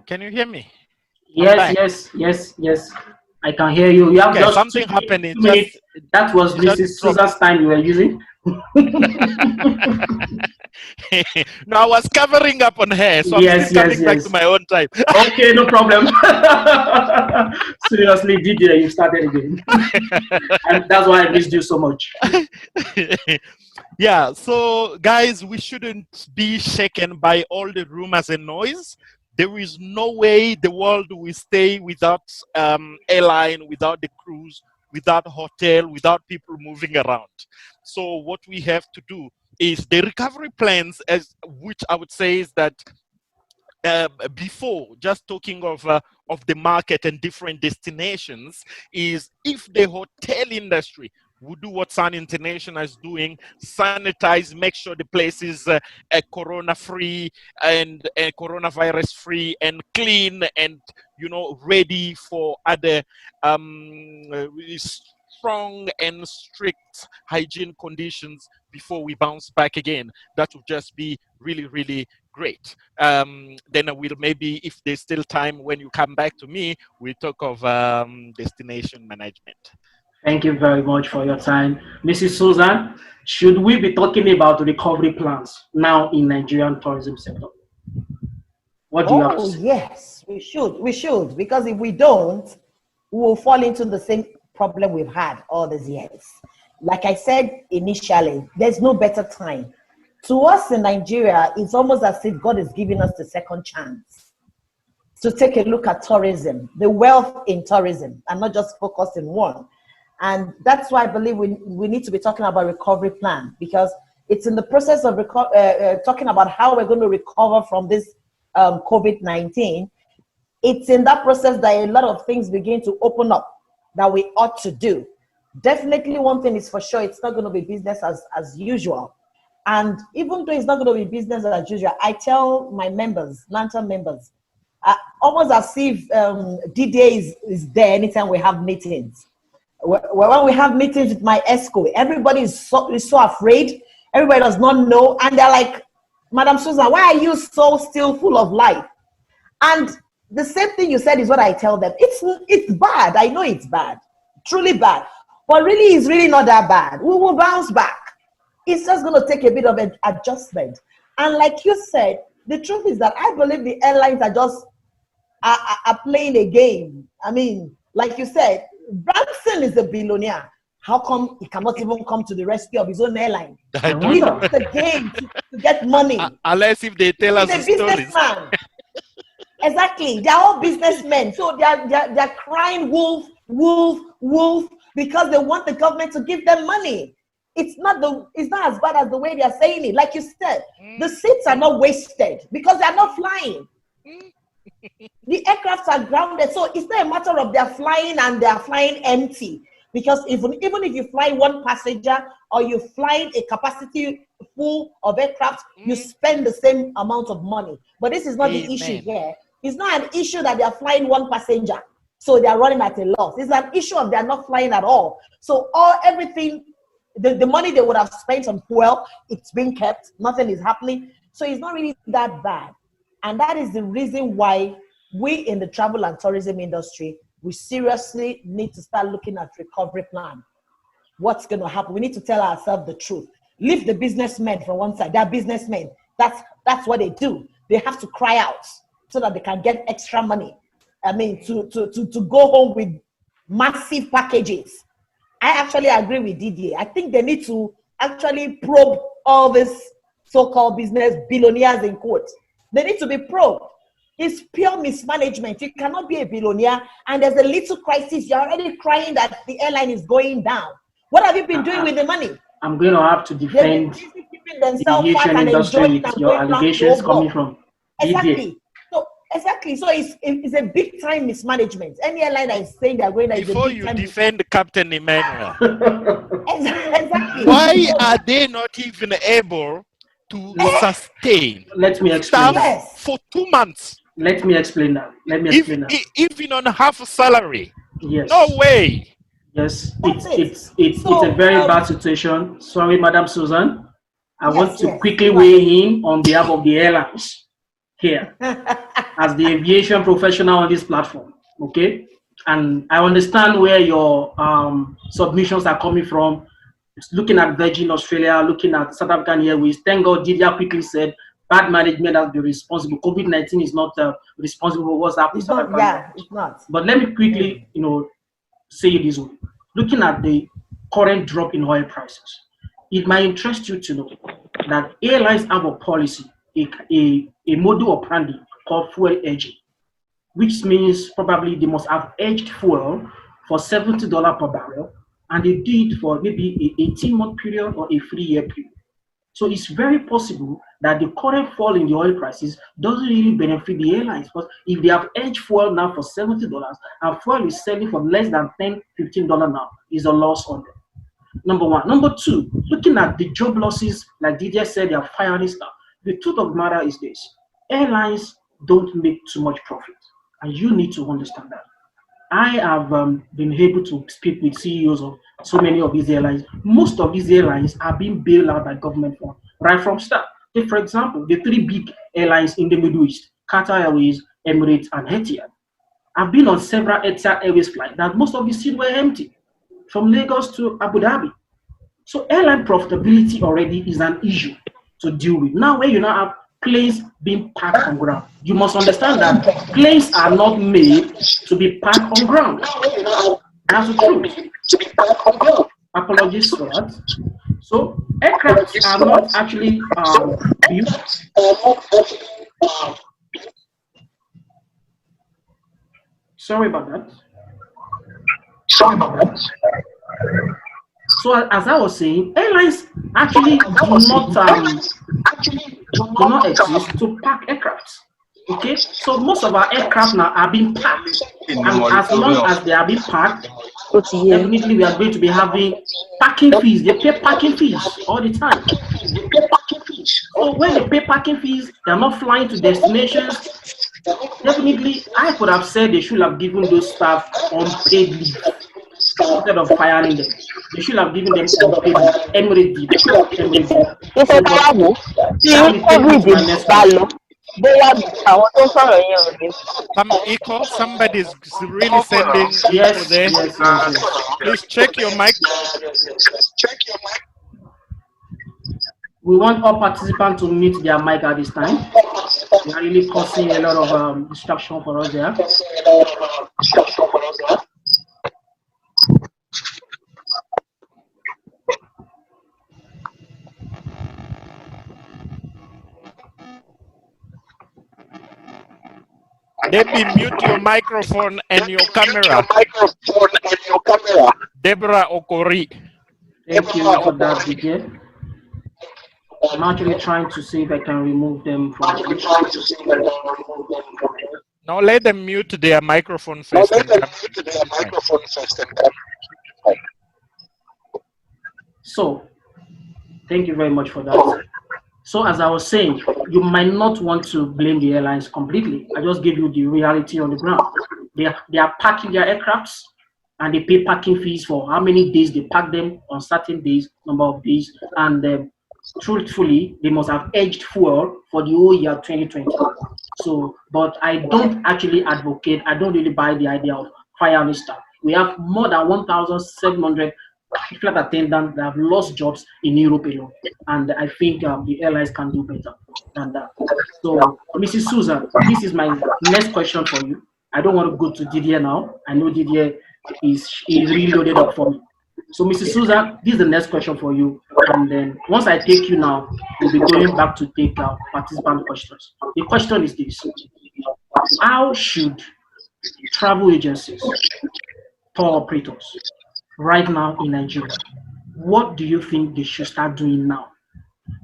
Can you hear me? Yes. I can hear you. You have Okay, just something happened. It 2 minutes. That was just Mrs. dropped. Susan's time you were using. No, I was covering up on her, so I'm Yes. still coming back to my own time. Okay, no problem. Seriously, Didier, you started again. And that's why I missed you so much. Yeah, so guys, we shouldn't be shaken by all the rumors and noise. There is no way the world will stay without airline, without the cruise, without hotel, without people moving around. So what we have to do is the recovery plans, as which I would say is that before just talking of the market and different destinations, is if the hotel industry would do what Sun International is doing, sanitize, make sure the place is corona free and coronavirus free and clean and ready for other strong and strict hygiene conditions before we bounce back again. That would just be really, really great. Then I will, maybe if there's still time when you come back to me, we'll talk of destination management. Thank you very much for your time. Mrs. Susan, should we be talking about recovery plans now in Nigerian tourism sector? What do you have to say? Yes, we should. We should. Because if we don't, we will fall into the same problem we've had all these years. Like I said initially, there's no better time. To us in Nigeria, it's almost as if God is giving us the second chance to take a look at tourism, the wealth in tourism, and not just focus in one. And that's why I believe we need to be talking about recovery plan, because it's in the process of talking about how we're going to recover from this COVID-19. It's in that process that a lot of things begin to open up that we ought to do. Definitely one thing is for sure, it's not going to be business as usual. And even though it's not going to be business as usual, I tell my members, Lantern members, almost as if D-Day is there anytime we have meetings. When we have meetings with my ESCO, everybody is so afraid. Everybody does not know. And they're like, Madam Susan, why are you so still full of life? And the same thing you said is what I tell them. It's bad. I know it's bad. Truly bad. But really, it's really not that bad. We will bounce back. It's just going to take a bit of an adjustment. And like you said, the truth is that I believe the airlines are just are playing a game. I mean, like you said, Branson is a billionaire. How come he cannot even come to the rescue of his own airline? I don't He's know. the game to get money. Unless if they tell us He's a the stories. businessman. Exactly. They're all businessmen. So they're crying wolf, wolf, wolf, because they want the government to give them money. It's not as bad as the way they're saying it. Like you said, the seats are not wasted because they're not flying. The aircrafts are grounded. So it's not a matter of they're flying and they're flying empty. Because even if you fly one passenger or you fly a capacity full of aircraft, you spend the same amount of money. But this is not the issue here. It's not an issue that they are flying one passenger, so they are running at a loss. It's an issue of they are not flying at all. So everything, the money they would have spent on fuel, it's being kept. Nothing is happening. So it's not really that bad. And that is the reason why we in the travel and tourism industry, we seriously need to start looking at recovery plan. What's going to happen? We need to tell ourselves the truth. Leave the businessmen from one side. They're businessmen. That's what they do. They have to cry out so that they can get extra money. I mean, to go home with massive packages. I actually agree with Didier. I think they need to actually probe all this so-called business billionaires in quotes. They need to be probed. It's pure mismanagement. You cannot be a billionaire and there's a little crisis. You're already crying that the airline is going down. What have you been doing with the money? I'm going to have to defend the aviation industry with your allegations coming from Exactly. So it's a big time mismanagement. Any airline that is saying they're going to before you defend Captain Emmanuel, exactly. Why are they not even able to sustain staff for 2 months? Let me explain that. Even on half salary. Yes. No way. Yes, it's a very bad situation. Sorry, Madam Susan. I want to quickly weigh in on behalf of the airlines. here as the aviation professional on this platform, okay? And I understand where your submissions are coming from. Looking at Virgin Australia, looking at South African Airways. Thank God Didier quickly said bad management has been responsible. COVID-19 is not responsible for what's happening. It's not. But let me quickly, say it this way. Looking at the current drop in oil prices, it might interest you to know that airlines have a policy, a modus operandi called fuel hedging, which means probably they must have hedged fuel for $70 per barrel, and they do it for maybe an 18-month period or a 3-year period. So it's very possible that the current fall in the oil prices doesn't really benefit the airlines, because if they have hedged fuel now for $70 and fuel is selling for less than $10, $15 now, is a loss on them. Number one. Number two, looking at the job losses, like Didier said, they are firing staff. The truth of the matter is this: airlines don't make too much profit, and you need to understand that. I have been able to speak with CEOs of so many of these airlines. Most of these airlines are being bailed out by government funds right from start. Take, for example, the 3 big airlines in the Middle East: Qatar Airways, Emirates, and Etihad. I've been on several Etihad Airways flights that most of the seats were empty, from Lagos to Abu Dhabi. So airline profitability already is an issue to deal with. Now, when you now have planes being parked on ground, you must understand that planes are not made to be parked on ground. That's the truth. Apologies for that. So aircraft are not actually built. Sorry about that. So as I was saying, airlines actually do not exist to park aircraft. Okay, so most of our aircraft now are being parked, and as long as they are being parked, definitely we are going to be having parking fees. They pay parking fees all the time. So when they pay parking fees, they are not flying to destinations. Definitely, I could have said they should have given those staff unpaid leave instead of firing them. They should have given them unpaid leave. Emirates did. Somebody's really sending echo there. Yes. Please check your mic. We want all participants to mute their mic at this time. They are really causing a lot of distraction for us there. Debbie, mute your microphone and your camera. Deborah Okori. Thank you for that, DJ. I'm actually trying to see if I can remove them from the No, let them mute their microphone first. So, thank you very much for that. So, as I was saying, you might not want to blame the airlines completely. I just gave you the reality on the ground. They are parking their aircrafts, and they pay parking fees for how many days they park them on certain days, number of days, and truthfully, they must have hedged fuel for the whole year 2020. So, but I don't actually advocate, I don't really buy the idea of firing staff. We have more than 1,700 flight attendants that have lost jobs in Europe alone. And I think the airlines can do better than that. So, Mrs. Susan, this is my next question for you. I don't want to go to Didier now. I know Didier is really loaded up for me. So, Mrs. Susan, this is the next question for you. And then once I take you now, we'll be going back to take participant questions. The question is this: how should travel agencies, tour operators, right now in Nigeria, what do you think they should start doing now?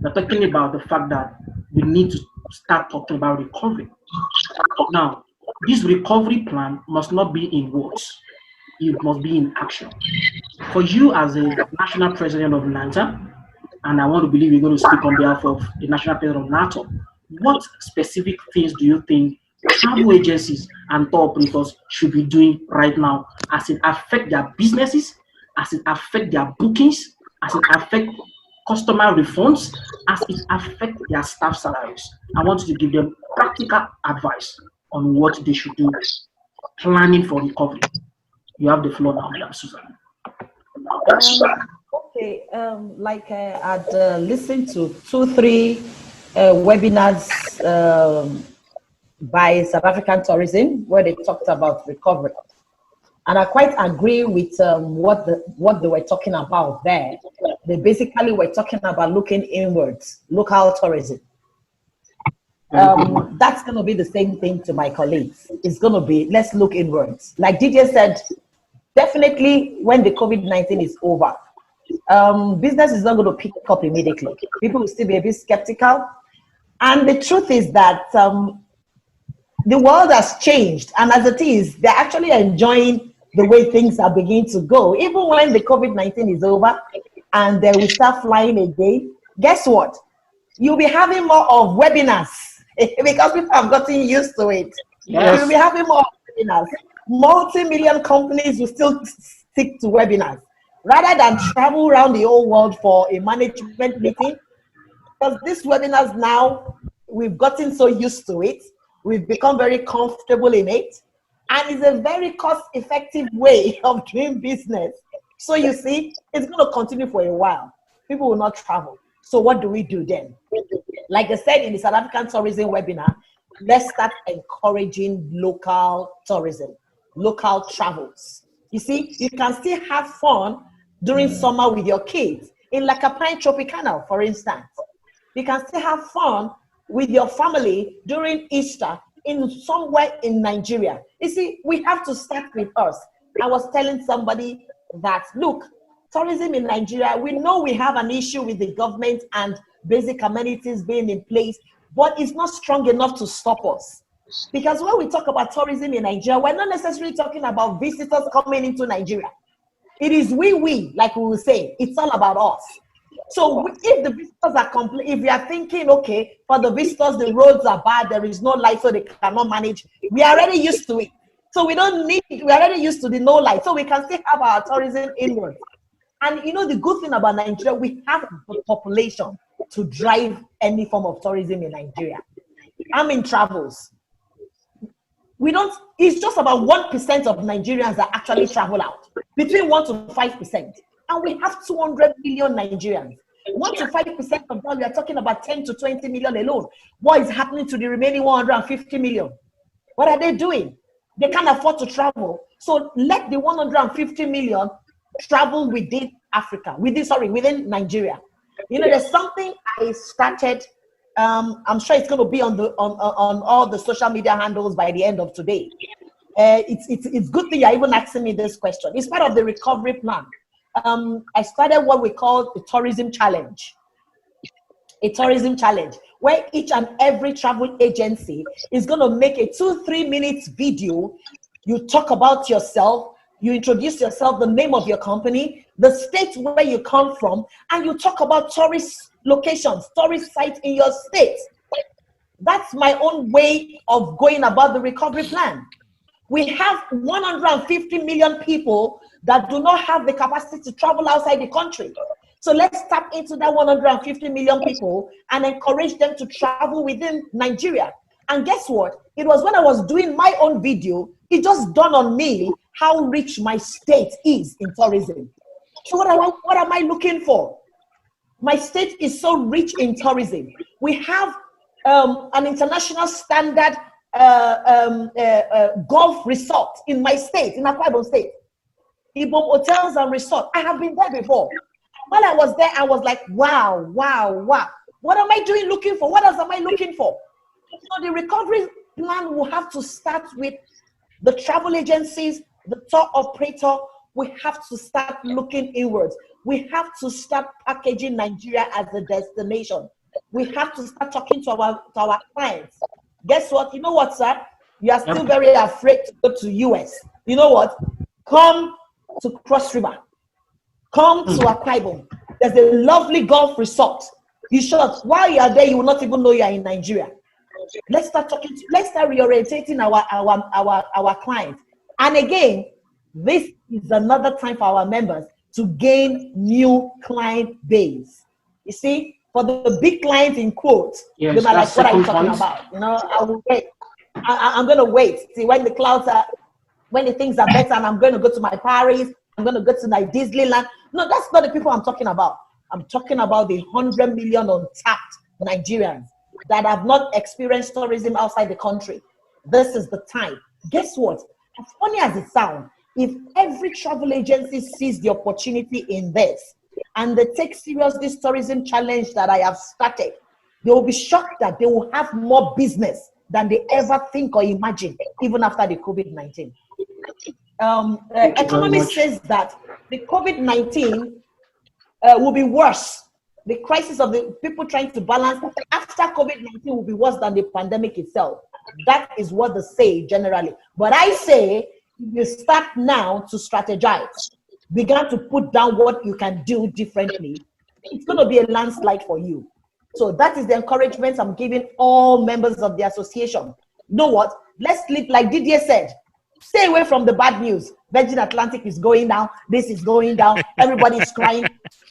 We're talking about the fact that we need to start talking about recovery. Now, this recovery plan must not be in words. It must be in action. For you as a national president of NATA, and I want to believe you're going to speak on behalf of the national president of NATO, what specific things do you think travel agencies and tour operators should be doing right now as it affects their businesses, as it affects their bookings, as it affects customer refunds as it affects their staff salaries. I want you to give them practical advice on what they should do, planning for recovery. You have the floor now, Madam Susan. Okay, I'd listened to 2, 3 webinars by South African Tourism where they talked about recovery. And I quite agree with what they were talking about there. They basically were talking about looking inwards, local tourism. That's going to be the same thing to my colleagues. It's going to be, let's look inwards. Like DJ said, definitely when the COVID-19 is over, business is not going to pick up immediately. People will still be a bit skeptical. And the truth is that the world has changed. And as it is, they're actually enjoying the way things are beginning to go. Even when the COVID-19 is over and they will start flying again, guess what? You'll be having more of webinars because people have gotten used to it. Yes. You'll be having more webinars. Multi-million companies will still stick to webinars rather than travel around the whole world for a management meeting. Because these webinars now, we've gotten so used to it. We've become very comfortable in it. And it's a very cost-effective way of doing business. So you see, it's going to continue for a while. People will not travel. So what do we do then? Like I said in the South African Tourism webinar, let's start encouraging local tourism, local travels. You see, you can still have fun during summer with your kids in like a Pine Tropicana, for instance. You can still have fun with your family during Easter in somewhere in Nigeria. You see, we have to start with us. I was telling somebody that, look, tourism in Nigeria, we know we have an issue with the government and basic amenities being in place, but it's not strong enough to stop us. Because when we talk about tourism in Nigeria, we're not necessarily talking about visitors coming into Nigeria. It is we, like we will say, it's all about us. So if the visitors are if you are thinking, okay, for the visitors, the roads are bad, there is no light, so they cannot manage, we are already used to it. So we don't need, we're already used to the no light, so we can still have our tourism inward. And you know, the good thing about Nigeria, we have the population to drive any form of tourism in Nigeria. I'm in travels. It's just about 1% of Nigerians that actually travel out, between 1 to 5%. And we have 200 million Nigerians. 1 to 5% of that, we are talking about 10 to 20 million alone. What is happening to the remaining 150 million? What are they doing? They can't afford to travel. So let the 150 million travel within Africa, within Nigeria. You know, there's something I started. I'm sure it's going to be on all the social media handles by the end of today. It's good thing you're even asking me this question. It's part of the recovery plan. I started what we call the tourism challenge. A tourism challenge where each and every travel agency is going to make a 2-3 minutes video. You talk about yourself, you introduce yourself, the name of your company, the state where you come from, and you talk about tourist locations, tourist sites in your state. That's my own way of going about the recovery plan. We have 150 million people that do not have the capacity to travel outside the country. So let's tap into that 150 million people and encourage them to travel within Nigeria. And guess what? It was when I was doing my own video, it just dawned on me how rich my state is in tourism. So what am I looking for? My state is so rich in tourism. We have an international standard golf resort in my state, in Akwa Ibom State. Ibom Hotels and Resort. I have been there before. While I was there, I was like, wow. What am I doing looking for? What else am I looking for? So the recovery plan will have to start with the travel agencies, the tour operator. We have to start looking inwards. We have to start packaging Nigeria as a destination. We have to start talking to our clients. Guess what? You know what, sir? You are still very afraid to go to US. You know what? Come to Cross River. Come to Akwa Ibom. There's a lovely golf resort. You should, while you are there, you will not even know you are in Nigeria. Let's start reorientating our clients. And again, this is another time for our members to gain new client base. You see, for the big clients in quotes, they Yes, might that's like, what are you second talking point. about? You know, I will wait. I'm going to wait. See, when the clouds are, when the things are better, and I'm going to go to my Paris, I'm going to go to my Disneyland. No, that's not the people I'm talking about. I'm talking about the 100 million untapped Nigerians that have not experienced tourism outside the country. This is the time. Guess what? As funny as it sounds, if every travel agency sees the opportunity in this and they take serious this tourism challenge that I have started, they will be shocked that they will have more business than they ever think or imagine, even after the COVID-19. Thank you very Economist much. says that the COVID-19 will be worse. The crisis of the people trying to balance after COVID-19 will be worse than the pandemic itself. That is what they say generally. But I say, you start now to strategize, begin to put down what you can do differently. It's going to be a landslide for you. So that is the encouragement I'm giving all members of the association. You know what? Let's live like Didier said. Stay away from the bad news. Virgin Atlantic is going down. This is going down. Everybody is crying.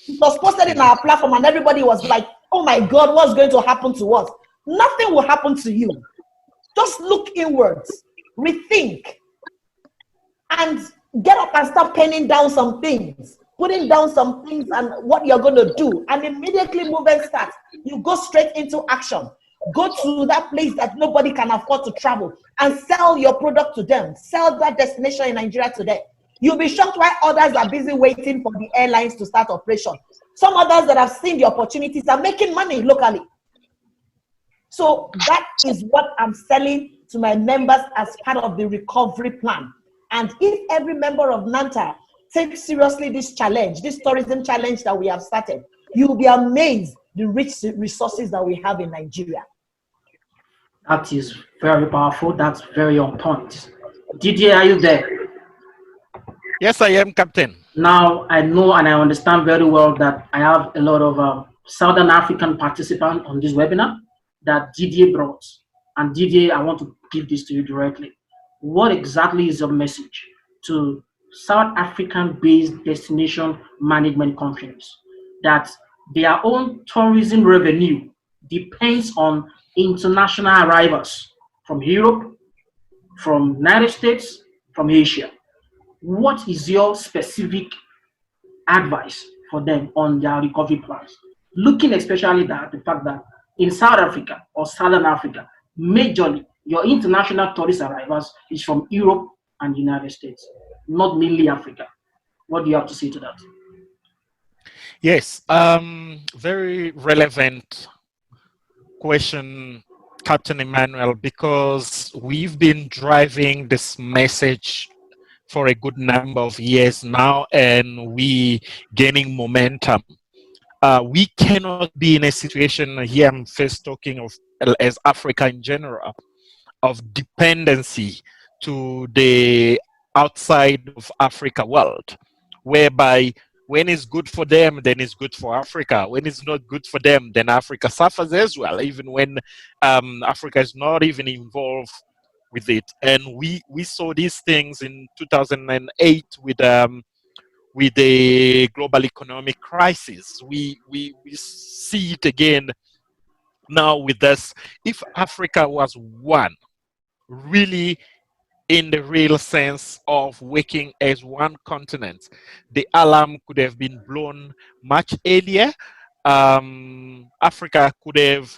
It was posted in our platform and everybody was like, oh my God, what's going to happen to us? Nothing will happen to you. Just look inwards, rethink, and get up and start penning down some things, putting down some things and what you're going to do, and immediately move and start. You go straight into action. Go to that place that nobody can afford to travel and sell your product to them. Sell that destination in Nigeria today. You'll be shocked why others are busy waiting for the airlines to start operation. Some others that have seen the opportunities are making money locally. So that is what I'm selling to my members as part of the recovery plan. And if every member of NANTA takes seriously this challenge, this tourism challenge that we have started, you'll be amazed the rich resources that we have in Nigeria. That is very powerful. That's very on point. Didier, are you there? Yes, I am, Captain. Now, I know and I understand very well that I have a lot of Southern African participants on this webinar that Didier brought. And Didier, I want to give this to you directly. What exactly is your message to South African-based destination management companies that their own tourism revenue depends on international arrivals from Europe, from United States, from Asia? What is your specific advice for them on their recovery plans? Looking especially at the fact that in South Africa or Southern Africa, majorly your international tourist arrivals is from Europe and the United States, not mainly Africa. What do you have to say to that? Yes, very relevant question, Captain Emmanuel, because we've been driving this message for a good number of years now, and we gaining momentum. We cannot be in a situation here. I'm first talking of as Africa in general, of dependency to the outside of Africa world, whereby when it's good for them, then it's good for Africa. When it's not good for them, then Africa suffers as well, even when Africa is not even involved with it. And we saw these things in 2008 with the global economic crisis. We see it again now with this. If Africa was one, really in the real sense of working as one continent, the alarm could have been blown much earlier. Africa could have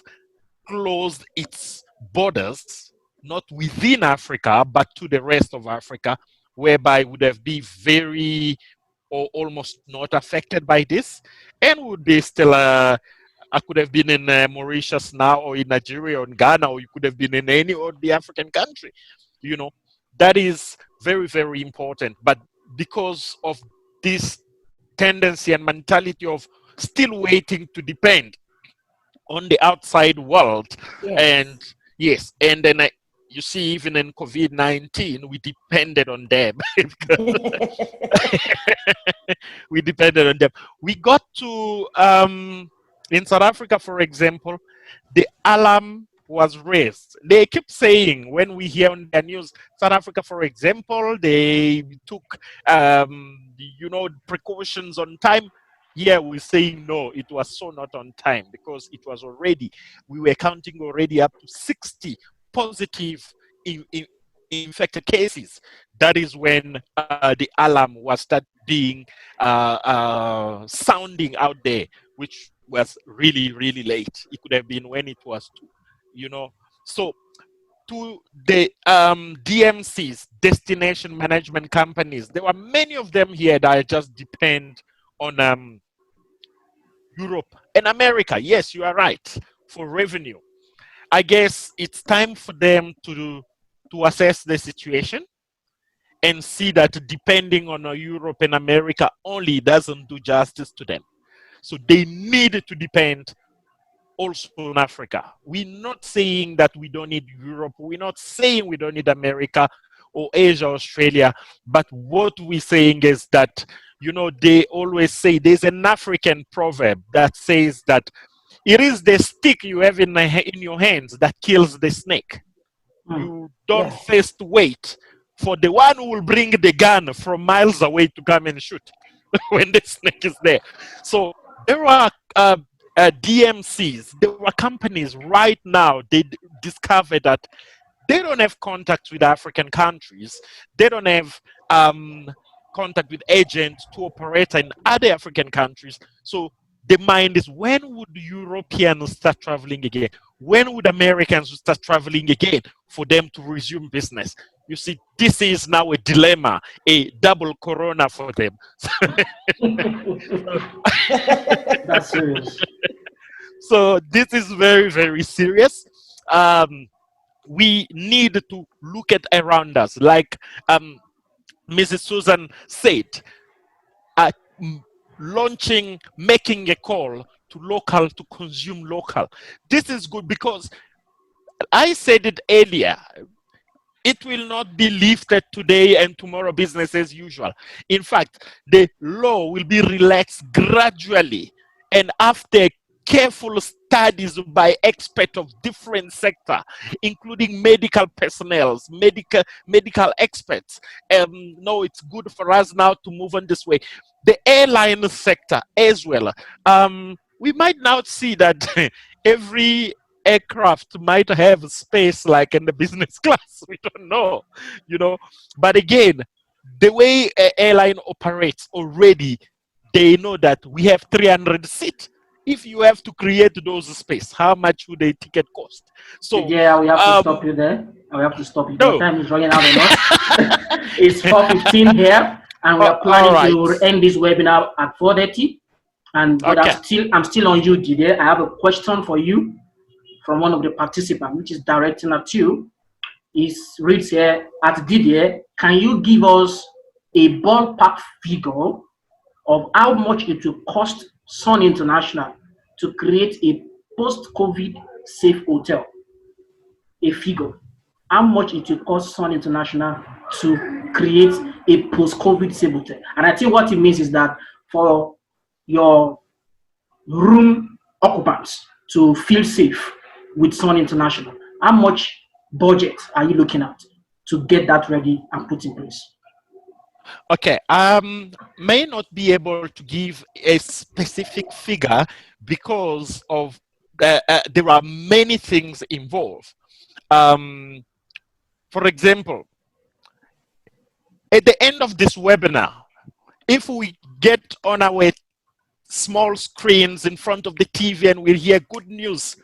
closed its borders, not within Africa, but to the rest of Africa, whereby would have been very or almost not affected by this, and would be still I could have been in Mauritius now, or in Nigeria, or in Ghana, or you could have been in any of the African country. You know, that is very, very important. But because of this tendency and mentality of still waiting to depend on the outside world, Yes. and yes, and then you see, even in COVID-19, we depended on them. We depended on them. We got to in South Africa, for example, the alarm was raised. They keep saying, when we hear on the news, South Africa, for example, they took precautions on time. Here we're saying no, it was so not on time because it was already, we were counting already up to 60 positive infected cases. That is when the alarm was start being sounding out there, which was really, really late. It could have been when it was two, you know. So to the DMCs, destination management companies, there were many of them here that just depend on Europe and America. Yes, you are right, for revenue. I guess it's time for them to assess the situation and see that depending on Europe and America only doesn't do justice to them. So they need to depend also on Africa. We're not saying that we don't need Europe. We're not saying we don't need America or Asia, Australia. But what we're saying is that, you know, they always say there's an African proverb that says that it is the stick you have in your hands that kills the snake. You don't Yes. first wait for the one who will bring the gun from miles away to come and shoot when the snake is there. So there are DMCs, there are companies right now, they discovered that they don't have contact with African countries. They don't have contact with agents to operate in other African countries. So the mind is, when would Europeans start traveling again? When would Americans start traveling again for them to resume business? You see, this is now a dilemma, a double corona for them. That's serious. So this is very, very serious. We need to look at around us, like Mrs. Susan said, uh, launching, making a call to local to consume local. This is good because I said it earlier. It will not be lifted today and tomorrow business as usual. In fact, the law will be relaxed gradually and after careful studies by experts of different sector, including medical personnel, medical experts. No, it's good for us now to move on this way. The airline sector as well. We might now see that every aircraft might have space like in the business class. We don't know, you know. But again, the way an airline operates already, they know that we have 300 seats. If you have to create those space, how much would a ticket cost? So, Yeah, we have to stop you there. We have to stop you. Your no. time is running out on us. It's 4:15 here, and we are All planning right. to end this webinar at 4:30. And but Okay. I'm still on you, Didier. I have a question for you from one of the participants, which is directing at you. It reads here at Didier, can you give us a ballpark figure of how much it will cost Sun International to create a post-COVID safe hotel? A figure. How much it will cost Sun International to create a post-COVID safe hotel? And I think what it means is that for your room occupants to feel safe with Sun International, how much budget are you looking at to get that ready and put in place? Okay. May not be able to give a specific figure because of there are many things involved. For example, at the end of this webinar, if we get on our small screens in front of the TV and we hear good news,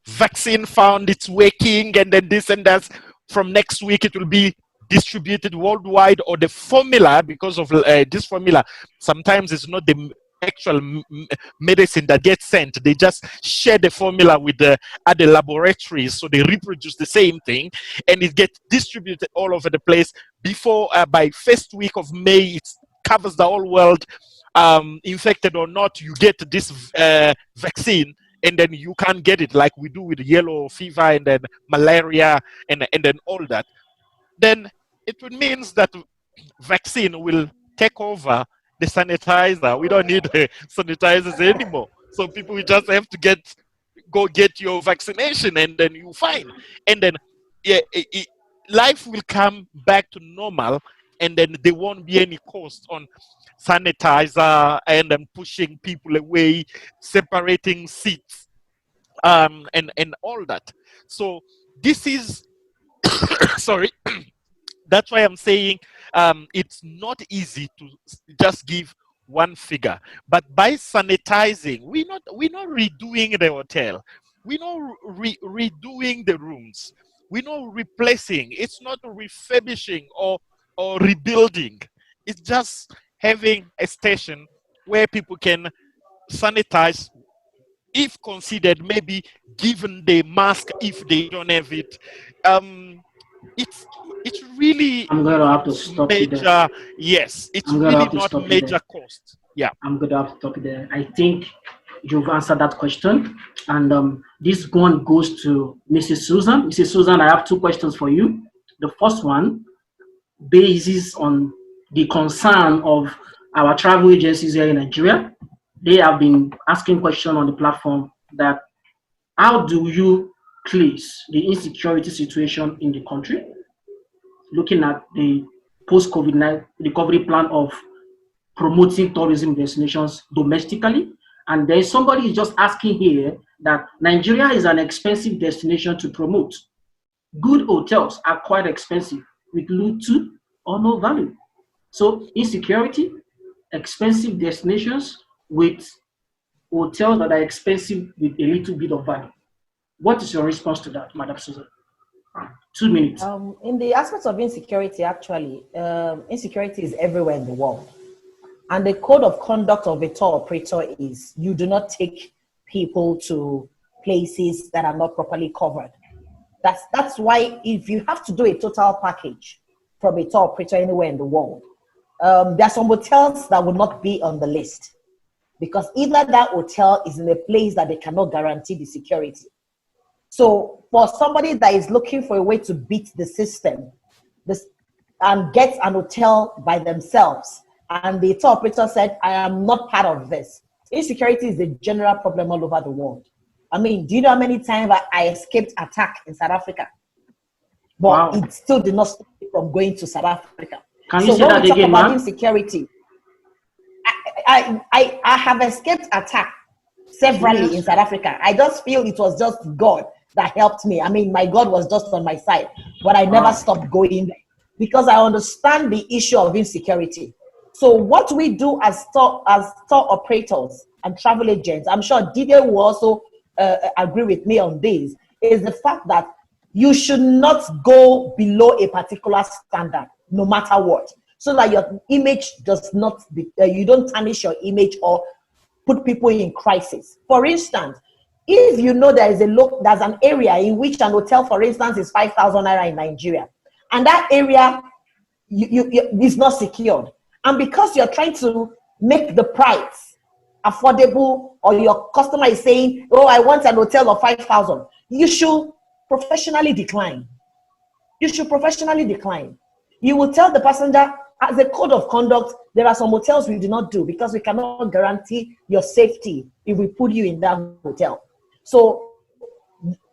vaccine found it's working, and then this and that, from next week it will be distributed worldwide, or the formula, because of this formula, sometimes it's not the actual medicine that gets sent. They just share the formula with the other laboratories, so they reproduce the same thing, and it gets distributed all over the place. Before by first week of May, it covers the whole world. Infected or not, you get this vaccine, and then you can't get it like we do with yellow fever and then malaria and then all that. Then it would means that vaccine will take over the sanitizer. We don't need sanitizers anymore. So people will just have to go get your vaccination, and then you fine. And then yeah, life will come back to normal and then there won't be any cost on sanitizer and then pushing people away, separating seats, and all that. So this is sorry. That's why I'm saying it's not easy to just give one figure. But by sanitizing, we're not redoing the hotel. We're not redoing the rooms. We're not replacing. It's not refurbishing or rebuilding. It's just having a station where people can sanitize if considered, maybe given the mask if they don't have it. Um, it's it's really I'm going to have not to stop you there. major. Yes, it's I'm going to really have to not stop you there. major cost. Yeah. I'm going to have to stop you there. I think you've answered that question. And this one goes to Mrs. Susan. Mrs. Susan, I have two questions for you. The first one bases on the concern of our travel agencies here in Nigeria. They have been asking questions on the platform that how do you place the insecurity situation in the country, looking at the post-COVID-19 recovery plan of promoting tourism destinations domestically. And then somebody is just asking here that Nigeria is an expensive destination to promote. Good hotels are quite expensive with little or no value. So insecurity, expensive destinations with hotels that are expensive with a little bit of value. What is your response to that, Madam Susan? 2 minutes. In the aspects of insecurity, actually, insecurity is everywhere in the world. And the code of conduct of a tour operator is you do not take people to places that are not properly covered. That's why if you have to do a total package from a tour operator anywhere in the world, there are some hotels that will not be on the list because either that hotel is in a place that they cannot guarantee the security. So for somebody that is looking for a way to beat the system and get an hotel by themselves, and the tour operator said, I am not part of this. Insecurity is a general problem all over the world. I mean, do you know how many times I escaped attack in South Africa? But Wow. It still did not stop me from going to South Africa. Can you say that again, talk about ma'am? insecurity, I have escaped attack severally in South Africa. I just feel it was just God that helped me. I mean, my God was just on my side, but I never stopped going there because I understand the issue of insecurity. So what we do as tour operators and travel agents, I'm sure Didier will also agree with me on this, is the fact that you should not go below a particular standard, no matter what, so that your image does not be, you don't tarnish your image or put people in crisis. For instance, if you know there's an area in which an hotel, for instance, is 5,000 naira in Nigeria, and that area is not secured, and because you're trying to make the price affordable, or your customer is saying, oh, I want an hotel of 5,000, you should professionally decline. You should professionally decline. You will tell the passenger, as a code of conduct, there are some hotels we do not do because we cannot guarantee your safety if we put you in that hotel. So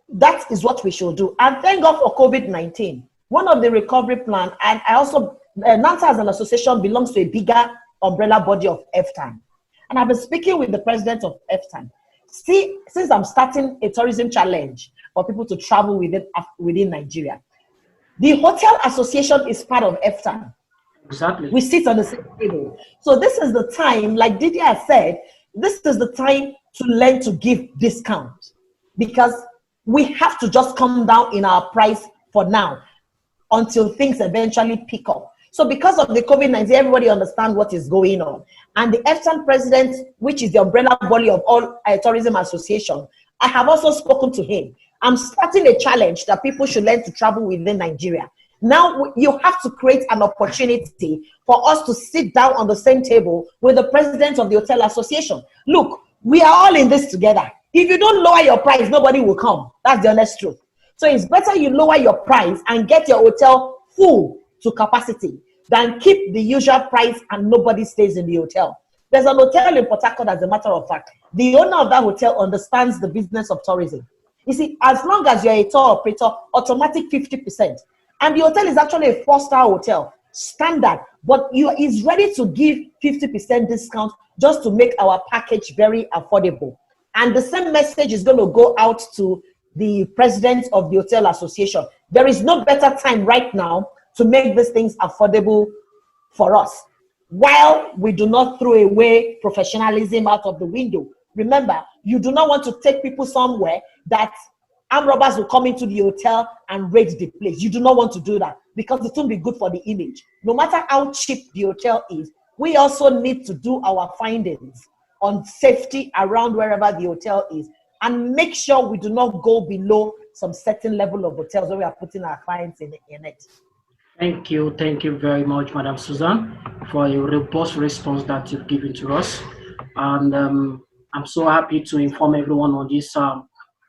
that is what we should do. And thank God for COVID-19. One of the recovery plan, and I also, NANTA as an association belongs to a bigger umbrella body of FTAN. And I've been speaking with the president of FTAN. See, since I'm starting a tourism challenge for people to travel within Nigeria, the hotel association is part of FTAN. Exactly. We sit on the same table. So this is the time, like Didier said, this is the time to learn to give discounts, because we have to just come down in our price for now until things eventually pick up. So because of the COVID-19, everybody understands what is going on. And the FTAN president, which is the umbrella body of all tourism associations, I have also spoken to him. I'm starting a challenge that people should learn to travel within Nigeria. Now you have to create an opportunity for us to sit down on the same table with the president of the hotel association. Look, we are all in this together. If you don't lower your price, nobody will come. That's the honest truth. So it's better you lower your price and get your hotel full to capacity than keep the usual price and nobody stays in the hotel. There's an hotel in Port Harcourt, as a matter of fact. The owner of that hotel understands the business of tourism. You see, as long as you're a tour operator, automatic 50%. And the hotel is actually a 4-star hotel. standard, but is ready to give 50% discount just to make our package very affordable. And the same message is going to go out to the president of the Hotel Association. There is no better time right now to make these things affordable for us, while we do not throw away professionalism out of the window. Remember, you do not want to take people somewhere that armed robbers will come into the hotel and raid the place. You do not want to do that, because it won't be good for the image. No matter how cheap the hotel is, we also need to do our findings on safety around wherever the hotel is, and make sure we do not go below some certain level of hotels where we are putting our clients in it. Thank you very much, Madam Susan, for a robust response that you've given to us. And I'm so happy to inform everyone on this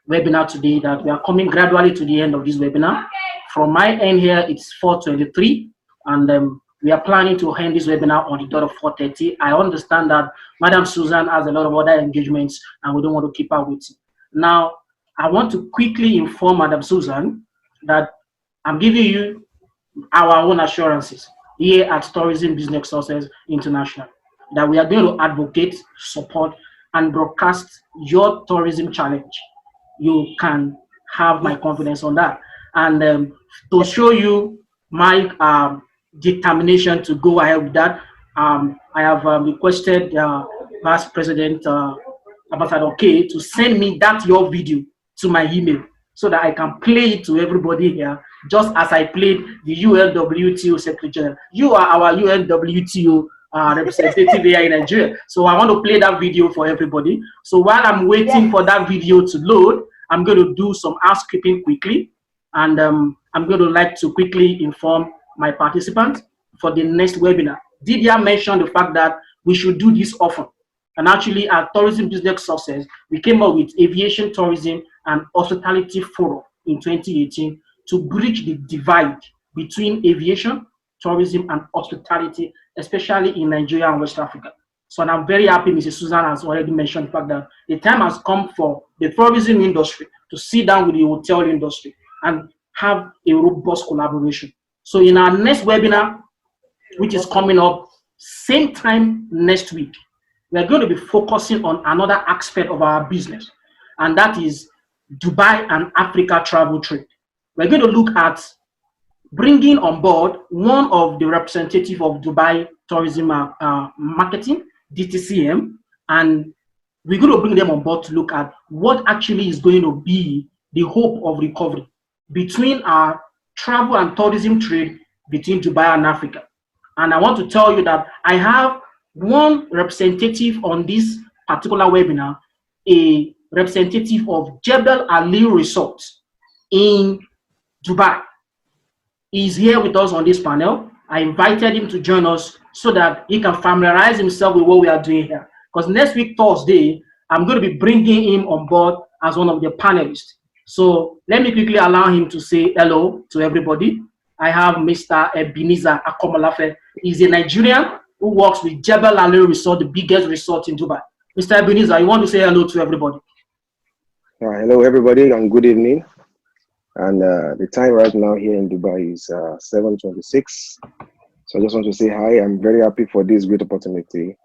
webinar today that we are coming gradually to the end of this webinar. From my end here, it's 4:23, and we are planning to end this webinar on the dot of 4:30. I understand that Madam Susan has a lot of other engagements, and we don't want to keep her waiting. Now, I want to quickly inform Madam Susan that I'm giving you our own assurances here at Tourism Business Success International, that we are going to advocate, support, and broadcast your tourism challenge. You can have my confidence on that. And to show you my determination to go ahead with that, I have requested Vice President Ambassador K to send me that your video to my email, so that I can play it to everybody here, just as I played the UNWTO Secretary General. You are our UNWTO representative here in Nigeria. So I want to play that video for everybody. So while I'm waiting for that video to load, I'm going to do some housekeeping quickly. And I'm going to like to quickly inform my participants for the next webinar. Didier mentioned the fact that we should do this often. And actually, at Tourism Business Success, we came up with Aviation, Tourism, and Hospitality Forum in 2018 to bridge the divide between aviation, tourism, and hospitality, especially in Nigeria and West Africa. So, and I'm very happy Mrs. Susan has already mentioned the fact that the time has come for the tourism industry to sit down with the hotel industry and have a robust collaboration. So in our next webinar, which is coming up same time next week, we are going to be focusing on another aspect of our business, and that is Dubai and Africa travel trade. We're going to look at bringing on board one of the representatives of Dubai Tourism Marketing, DTCM, and we're going to bring them on board to look at what actually is going to be the hope of recovery between our travel and tourism trade between Dubai and Africa. And I want to tell you that I have one representative on this particular webinar, a representative of Jebel Ali Resort in Dubai. He's here with us on this panel. I invited him to join us so that he can familiarize himself with what we are doing here. Because next week, Thursday, I'm going to be bringing him on board as one of the panelists. So let me quickly allow him to say hello to everybody. I have Mr. Ebenezer Akomolafe. He's a Nigerian who works with Jebel Ali Resort, the biggest resort in Dubai. Mr. Ebenezer, you want to say hello to everybody? Hello, everybody, and good evening. And the time right now here in Dubai is 7:26. So I just want to say hi. I'm very happy for this great opportunity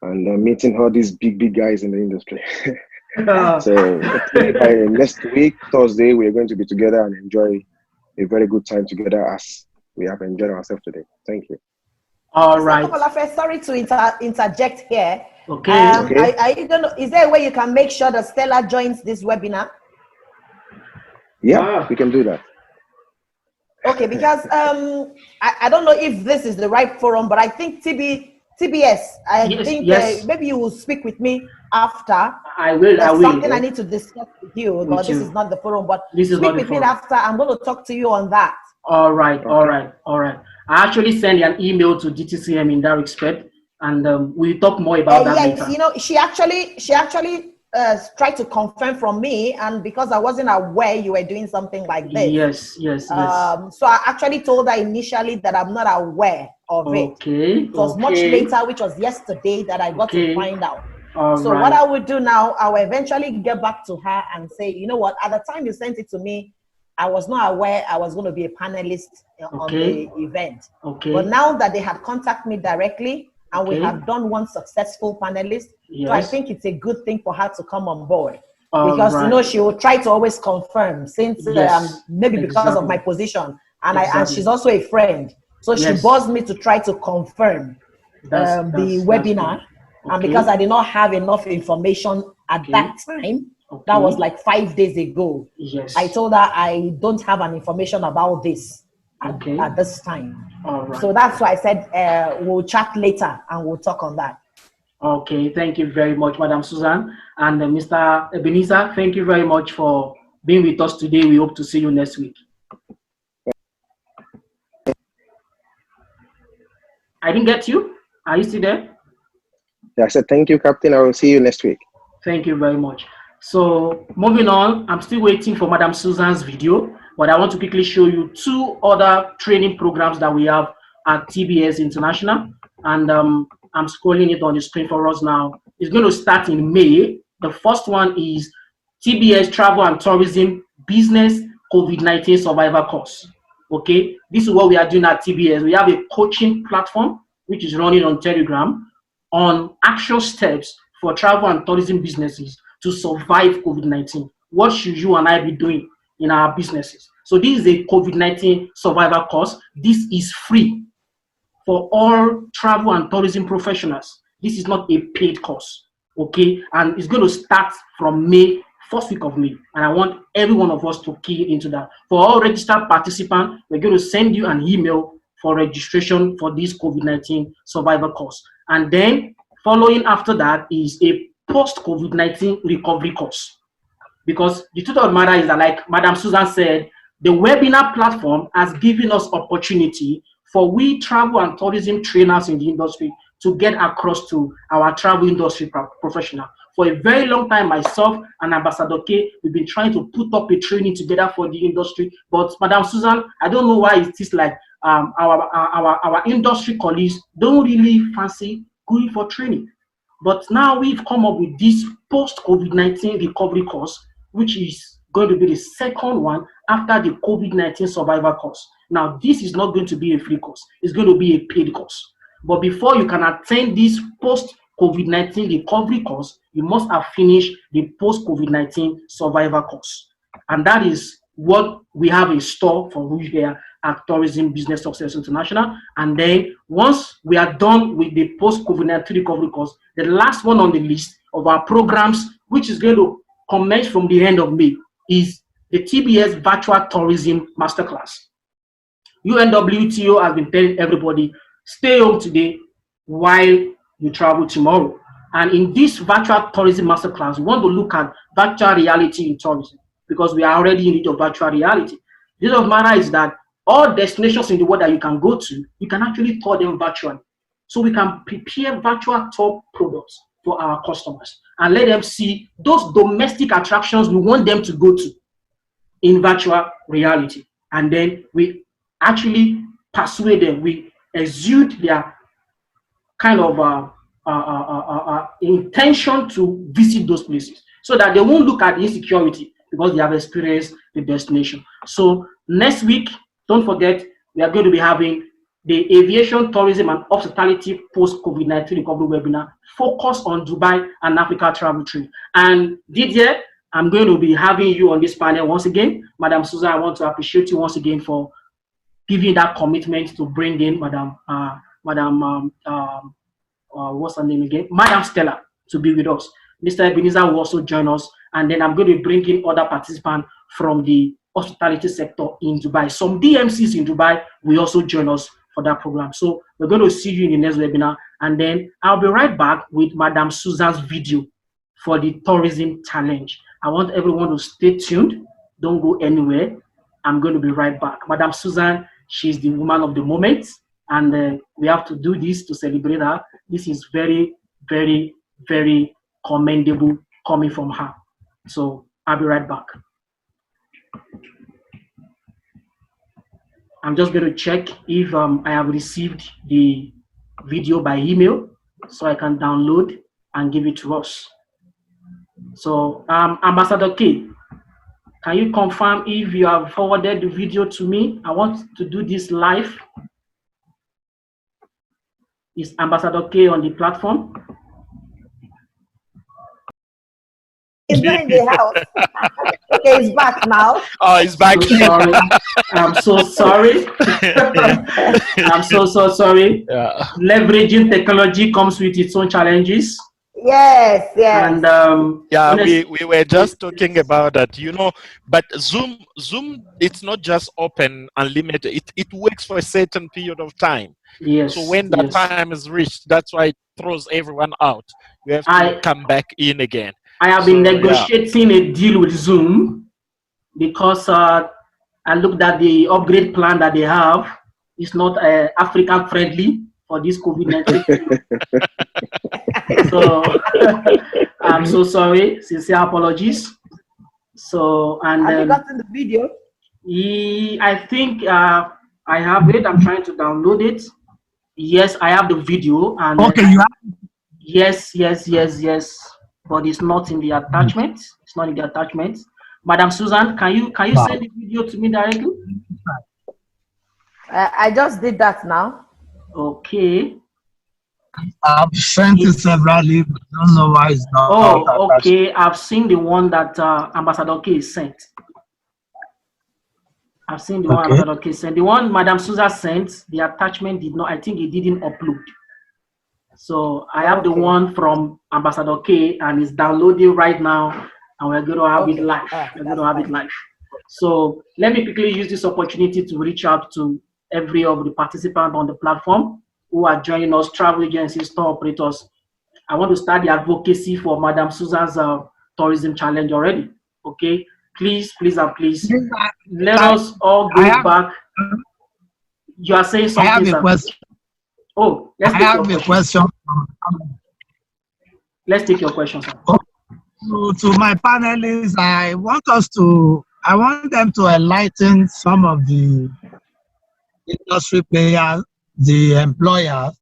and meeting all these big guys in the industry. So by next week, Thursday, we are going to be together and enjoy a very good time together as we have enjoyed ourselves today. Thank you. All right. Sorry to interject here. Okay. Is there a way you can make sure that Stella joins this webinar? Yeah, we can do that. Okay, because I don't know if this is the right forum, but I think TBS, maybe you will speak with me after. I will. There's something I need to discuss with you, but this is not the forum. But speak with me after. I'm going to talk to you on that. All right. I actually sent an email to DTCM in that respect, and we'll talk more about that later. You know, she actually tried to confirm from me, and because I wasn't aware you were doing something like this. Yes. So I actually told her initially that I'm not aware of it. It was much later, which was yesterday, that I got to find out. What I would do now, I will eventually get back to her and say, you know what, at the time you sent it to me, I was not aware I was going to be a panelist on the event. Okay. But now that they had contacted me directly and we have done one successful panelist, so I think it's a good thing for her to come on board. Because, you know, she will try to always confirm since maybe because of my position. And she's also a friend. So she buzzed me to try to confirm the webinar. And because I did not have enough information at that time, that was like 5 days ago. I told her I don't have an information about this at this time. So that's why I said we'll chat later and we'll talk on that. Okay, thank you very much, Madam Susan. And Mr. Ebenezer, thank you very much for being with us today. We hope to see you next week. I didn't get you. Are you still there? Yeah, I said thank you, Captain. I will see you next week. Thank you very much. So moving on, I'm still waiting for Madam Susan's video, but I want to quickly show you two other training programs that we have at TBS International. And I'm scrolling it on the screen for us now. It's going to start in May. The first one is TBS Travel and Tourism Business COVID-19 Survivor Course. Okay, this is what we are doing at TBS. We have a coaching platform which is running on Telegram on action steps for travel and tourism businesses to survive COVID-19. What should you and I be doing in our businesses? So this is a COVID-19 survivor course. This is free for all travel and tourism professionals. This is not a paid course, okay? And it's going to start from May, first week of May. And I want every one of us to key into that. For all registered participants, we're going to send you an email for registration for this COVID-19 survivor course. And then following after that is a post-COVID-19 recovery course. Because the truth of the matter is that, like Madam Susan said, the webinar platform has given us opportunity for we travel and tourism trainers in the industry to get across to our travel industry professional. For a very long time, myself and Ambassador K, we've been trying to put up a training together for the industry. But Madam Susan, I don't know why it is like our industry colleagues don't really fancy going for training. But now we've come up with this post-COVID-19 recovery course, which is going to be the second one after the COVID-19 survivor course. Now, this is not going to be a free course. It's going to be a paid course. But before you can attend this post-COVID-19 recovery course, you must have finished the post-COVID-19 survivor course. And that is what we have in store for you there at Tourism Business Success International. And then once we are done with the post-COVID-19 recovery course, the last one on the list of our programs, which is going to commence from the end of May, is the TBS Virtual Tourism Masterclass. UNWTO has been telling everybody, stay home today while you travel tomorrow. And in this Virtual Tourism Masterclass, we want to look at virtual reality in tourism because we are already in need of virtual reality. The truth of the matter is that all destinations in the world that you can go to, you can actually tour them virtually. So we can prepare virtual tour products for our customers and let them see those domestic attractions we want them to go to in virtual reality. And then we actually persuade them, we exude their kind of intention to visit those places so that they won't look at insecurity because they have experienced the destination. So next week, don't forget, we are going to be having the Aviation, Tourism and Hospitality Post-COVID-19 Recovery webinar focused on Dubai and Africa travel trade. And Didier, I'm going to be having you on this panel once again. Madam Susan, I want to appreciate you once again for giving that commitment to bring in what's her name again? Madam Stella to be with us. Mr. Ebenezer will also join us. And then I'm going to bring in other participants from the hospitality sector in Dubai. Some DMCs in Dubai will also join us for that program. So we're going to see you in the next webinar. And then I'll be right back with Madam Susan's video for the tourism challenge. I want everyone to stay tuned. Don't go anywhere. I'm going to be right back. Madam Susan, she's the woman of the moment. And we have to do this to celebrate her. This is very, very, very commendable coming from her. So I'll be right back. I'm just going to check if I have received the video by email so I can download and give it to us. So Ambassador K, Can you confirm if you have forwarded the video to me? I want to do this live. Is Ambassador K on the platform? He's not in the house. Okay, he's back now. Oh, he's back. So sorry. I'm so sorry. I'm so sorry. Yeah. Leveraging technology comes with its own challenges. Yes, yes. And Yeah, honestly, we were just talking about that, you know, but Zoom, it's not just open, unlimited. It works for a certain period of time. yes. So when that time is reached, that's why it throws everyone out. You have to come back in again. I have been negotiating a deal with Zoom because I looked at the upgrade plan that they have. It's not African friendly for this COVID-19. So I'm so sorry. Sincere apologies. So and have you gotten the video? I think I have it. I'm trying to download it. Yes, I have the video. And okay, you have. Yes. But it's not in the attachment. It's not in the attachment. Madam Susan, can you send the video to me directly? I just did that now. Okay. I've sent it severally, but I don't know why it's not. Oh, okay. I've seen the one that Ambassador K sent. I've seen the one Ambassador K sent. The one Madam Susan sent, the attachment did not, I think it didn't upload. So I have the one from Ambassador K and it's downloading right now, and we're going to have it live. We're going to have it live. So let me quickly use this opportunity to reach out to every of the participants on the platform who are joining us, travel agencies, tour operators. I want to start the advocacy for Madam Susan's tourism challenge already. Okay, please, let us all go back. You are saying something. I have a question. Oh, let's take your question. Let's take your question, sir. To my panelists, I want them to enlighten some of the industry players, the employers.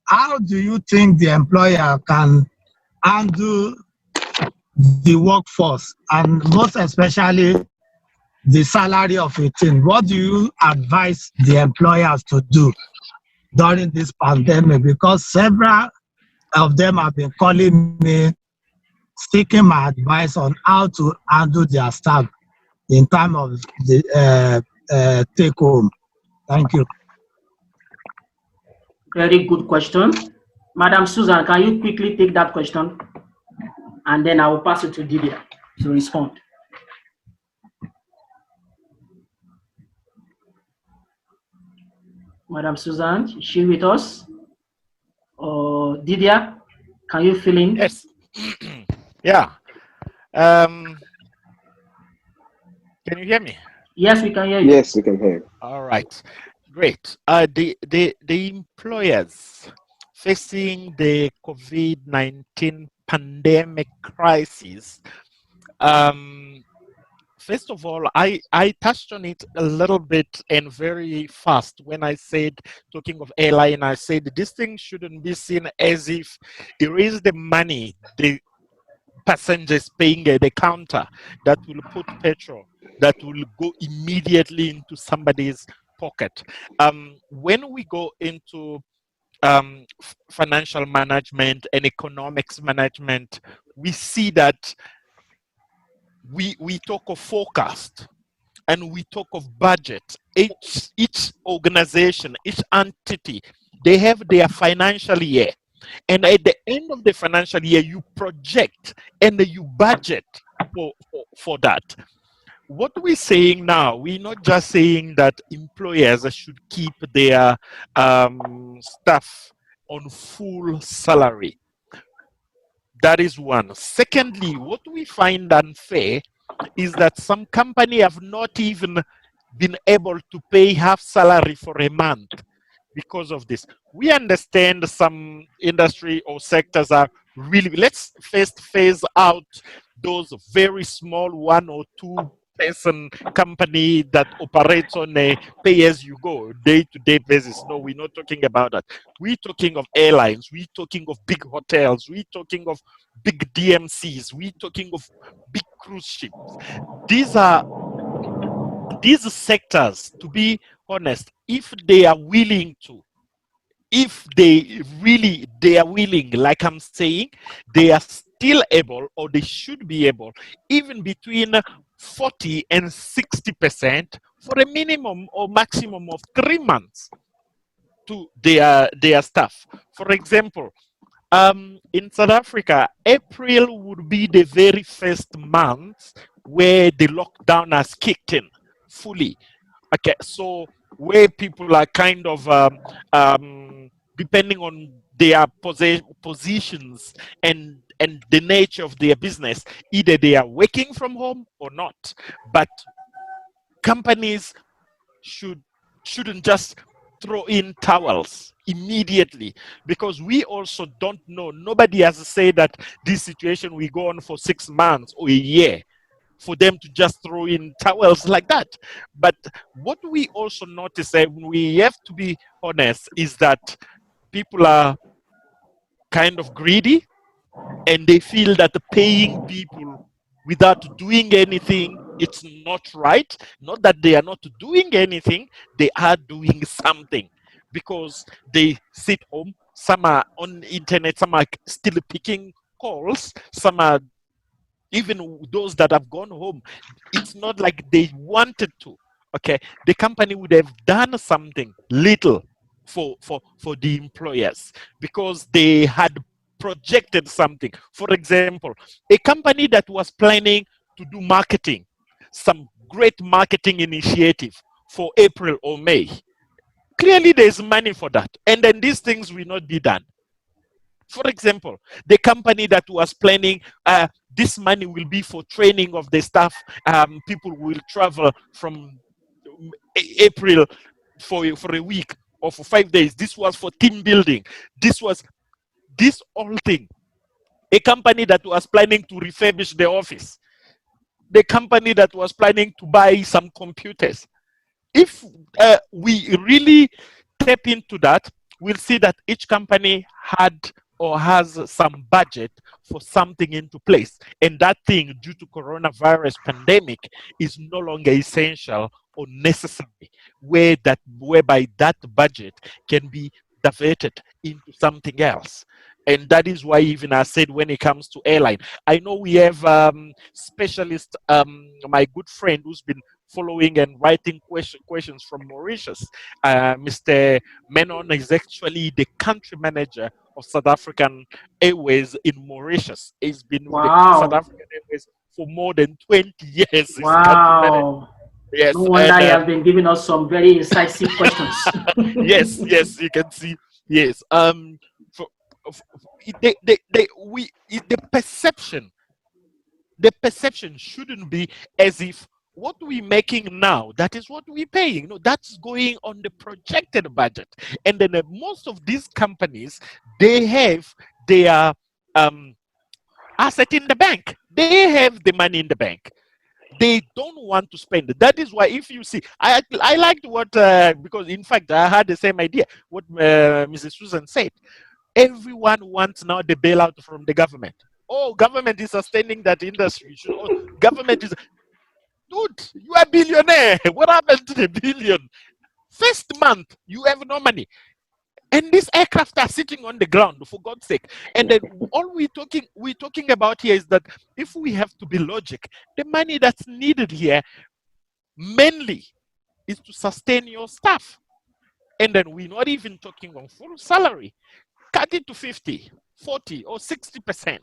How do you think the employer can handle the workforce, and most especially the salary of a team? What do you advise the employers to do during this pandemic? Because several of them have been calling me, seeking my advice on how to handle their staff in time of the take home. Thank you. Very good question. Madam Susan, can you quickly take that question? And then I will pass it to Didier to respond. Madam Susan, is she with us? Or Didier, can you fill in? Yes. Yeah. Can you hear me? Yes, we can hear you. Yes, we can hear you. All right. Great. The employers facing the COVID-19 pandemic crisis, first of all, I touched on it a little bit and very fast when I said, talking of airline, I said this thing shouldn't be seen as if it is the money the passengers paying at the counter that will put petrol, that will go immediately into somebody's pocket. When we go into financial management and economics management, we see that we talk of forecast and we talk of budget. Each organization, each entity, they have their financial year. And at the end of the financial year, you project and you budget for that. What we're saying now, we're not just saying that employers should keep their staff on full salary. That is one. Secondly, what we find unfair is that some company have not even been able to pay half salary for a month because of this. We understand some industry or sectors are really, let's first phase out those very small 1 or 2 person company that operates on a pay-as-you-go, day-to-day basis. No, we're not talking about that. We're talking of airlines. We're talking of big hotels. We're talking of big DMCs. We're talking of big cruise ships. These are these sectors, to be honest, if they are willing to, if they are willing, like I'm saying, they are still able, or they should be able, even between 40 and 60% for a minimum or maximum of 3 months to their staff. For example, in South Africa, April would be the very first month where the lockdown has kicked in fully. Okay, so where people are kind of depending on their positions and the nature of their business, either they are working from home or not. But companies should shouldn't just throw in towels immediately, because we also don't know. Nobody has said that this situation will go on for 6 months or a year for them to just throw in towels like that. But what we also notice, and we have to be honest, is that people are kind of greedy, and they feel that paying people without doing anything, it's not right. Not that they are not doing anything, they are doing something, because they sit home, some are on internet, some are still picking calls, some are even those that have gone home. It's not like they wanted to. Okay, the company would have done something little for the employers, because they had projected something. For example, a company that was planning to do marketing, some great marketing initiative for April or May, clearly there's money for that, and then these things will not be done. For example, the company that was planning, this money will be for training of the staff. People will travel from April for a week or for 5 days. This was for team building. This was this whole thing. A company that was planning to refurbish the office. The company that was planning to buy some computers. If we really tap into that, we'll see that each company had or has some budget for something into place. And that thing, due to coronavirus pandemic, is no longer essential or necessary, whereby that budget can be diverted into something else. And that is why, even I said, when it comes to airline, I know we have specialist, my good friend who's been following and writing questions from Mauritius. Mr. Menon is actually the country manager of South African Airways in Mauritius. He's been with the South Wow. African Airways for more than 20 years. He's country manager. Wow. Yes, No wonder and you have been giving us some very incisive questions. yes, you can see. Yes, for, the perception shouldn't be as if what we're making now, that is what we're paying. No, that's going on the projected budget. And then most of these companies, they have their asset in the bank. They have the money in the bank. They don't want to spend. That is why, if you see, I liked what, because in fact, I had the same idea, what Mrs. Susan said. Everyone wants now the bailout from the government. Oh, government is sustaining that industry. Government is, dude, you are a billionaire. What happened to the billion? First month, you have no money. And these aircraft are sitting on the ground, for God's sake. And then all we're talking about here is that if we have to be logic, the money that's needed here mainly is to sustain your staff. And then we're not even talking on full salary. Cut it to 50, 40, or 60%.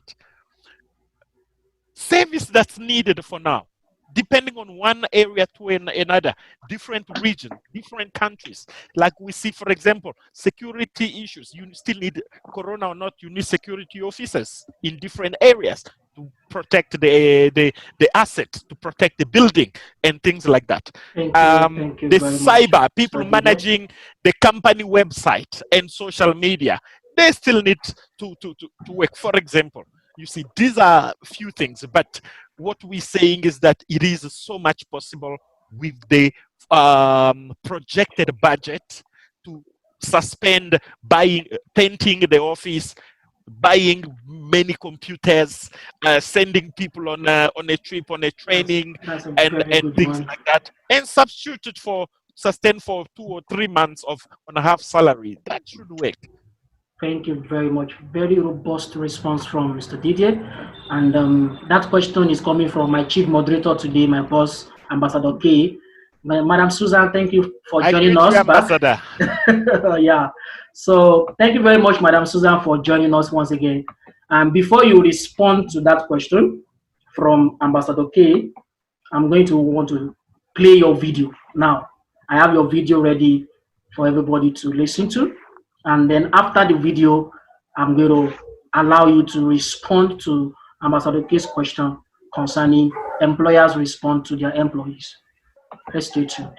Service that's needed for now, depending on one area to another, different region, different countries. Like we see, for example, security issues. You still need, corona or not, you need security officers in different areas to protect the asset, to protect the building, and things like that. Thank you The very much. cyber, people managing the company website and social media, they still need to work. For example, you see, these are a few things, but what we're saying is that it is so much possible with the projected budget to suspend buying, painting the office, buying many computers, sending people on a trip, on a training, That's a and very good things one. like that, and substitute it for sustain for 2 or 3 months of on a half salary. That should work. Thank you very much. Very robust response from Mr. Didier. And that question is coming from my chief moderator today, my boss, Ambassador K. Madam Susan, thank you for I joining greet you, us back. Ambassador. Yeah. So thank you very much, Madam Susan, for joining us once again. And before you respond to that question from Ambassador K, I'm going to want to play your video now. I have your video ready for everybody to listen to. And then after the video, I'm going to allow you to respond to Ambassador K's question concerning employers respond to their employees. Let's stay tuned.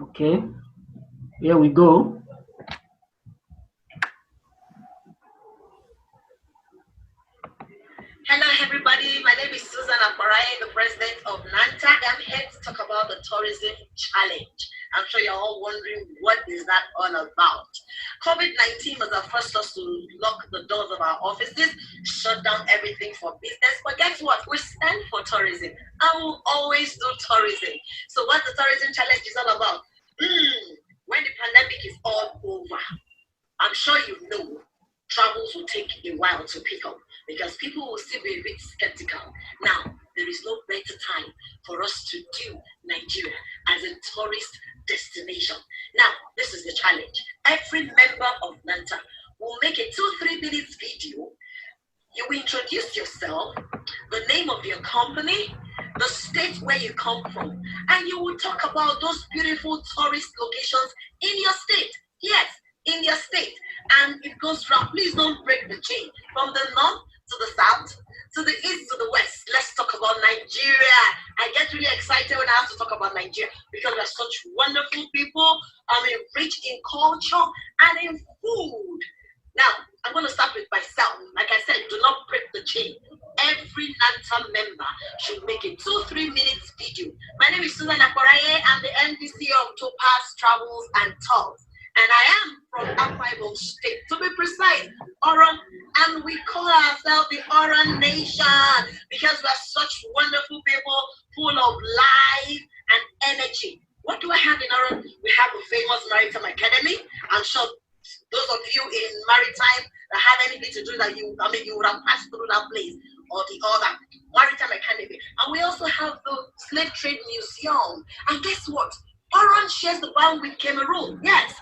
Okay, here we go. Hello, everybody. My name is Susan Akbaraye, the president of NANTA. I'm here to talk about the tourism challenge. I'm sure you're all wondering what is that all about. COVID-19 was our first us to lock the doors of our offices, shut down everything for business. But guess what? We stand for tourism. I will always do tourism. So what the tourism challenge is all about? When the pandemic is all over, I'm sure you know travels will take a while to pick up because people will still be a bit skeptical. Now, there is no better time for us to do Nigeria as a tourist destination. Now, this is the challenge. Every member of NANTA will make a 2-3 minutes video. You will introduce yourself, the name of your company, the state where you come from, and you will talk about those beautiful tourist locations in your state. Yes, in your state. And it goes round. Please don't break the chain. From the north to the south, to the east to the west. Let's talk about Nigeria. I get really excited when I have to talk about Nigeria because we're such wonderful people. Rich in culture and in food. Now, I'm going to start with myself. Like I said, do not break the chain. Every NANTA member should make a 2-3 minutes video. My name is Susan Akbaraye. I'm the NDC of Topaz Travels and Tours. And I am from Akwa Ibom State, to be precise, Oron, and we call ourselves the Oron Nation because we are such wonderful people, full of life and energy. What do I have in Oron? We have a famous Maritime Academy. I'm sure those of you in maritime that have anything to do that you would have passed through that place or the other Maritime Academy. And we also have the Slave Trade Museum. And guess what? Oron shares the bound with Cameroon. Yes,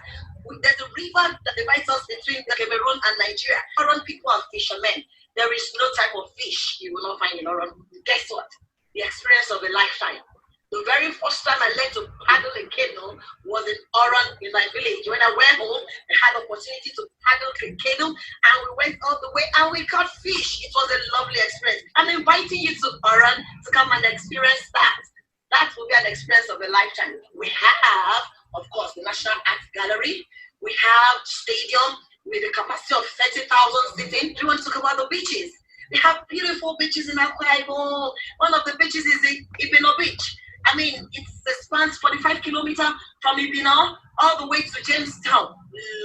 there's a river that divides us between Cameroon and Nigeria. Oron people are fishermen. There is no type of fish you will not find in Oron. Guess what? The experience of a lifetime. The very first time I learned to paddle a canoe was in Oron in my village. When I went home, I had the opportunity to paddle a canoe and we went all the way and we caught fish. It was a lovely experience. I'm inviting you to Oron to come and experience that. That will be an experience of a lifetime. We have, of course, the National Art Gallery. We have stadium with a capacity of 30,000 sitting. Do you want to talk about the beaches? We have beautiful beaches in Akwa Ibom. One of the beaches is the Ibino Beach. It spans 45 kilometers from Ibino all the way to Jamestown.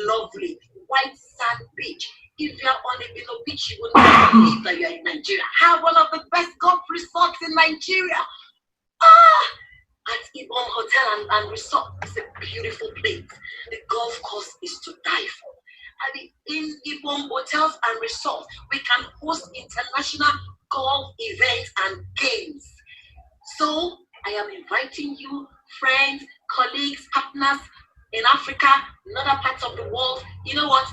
Lovely white sand beach. If you're on Ibino Beach, you will not believe that you're in Nigeria. Have one of the best golf resorts in Nigeria. At Ibom Hotel and Resort. It's a beautiful place. The golf course is to die for. In Ibom Hotels and Resorts, we can host international golf events and games. So, I am inviting you, friends, colleagues, partners in Africa, in other parts of the world. You know what?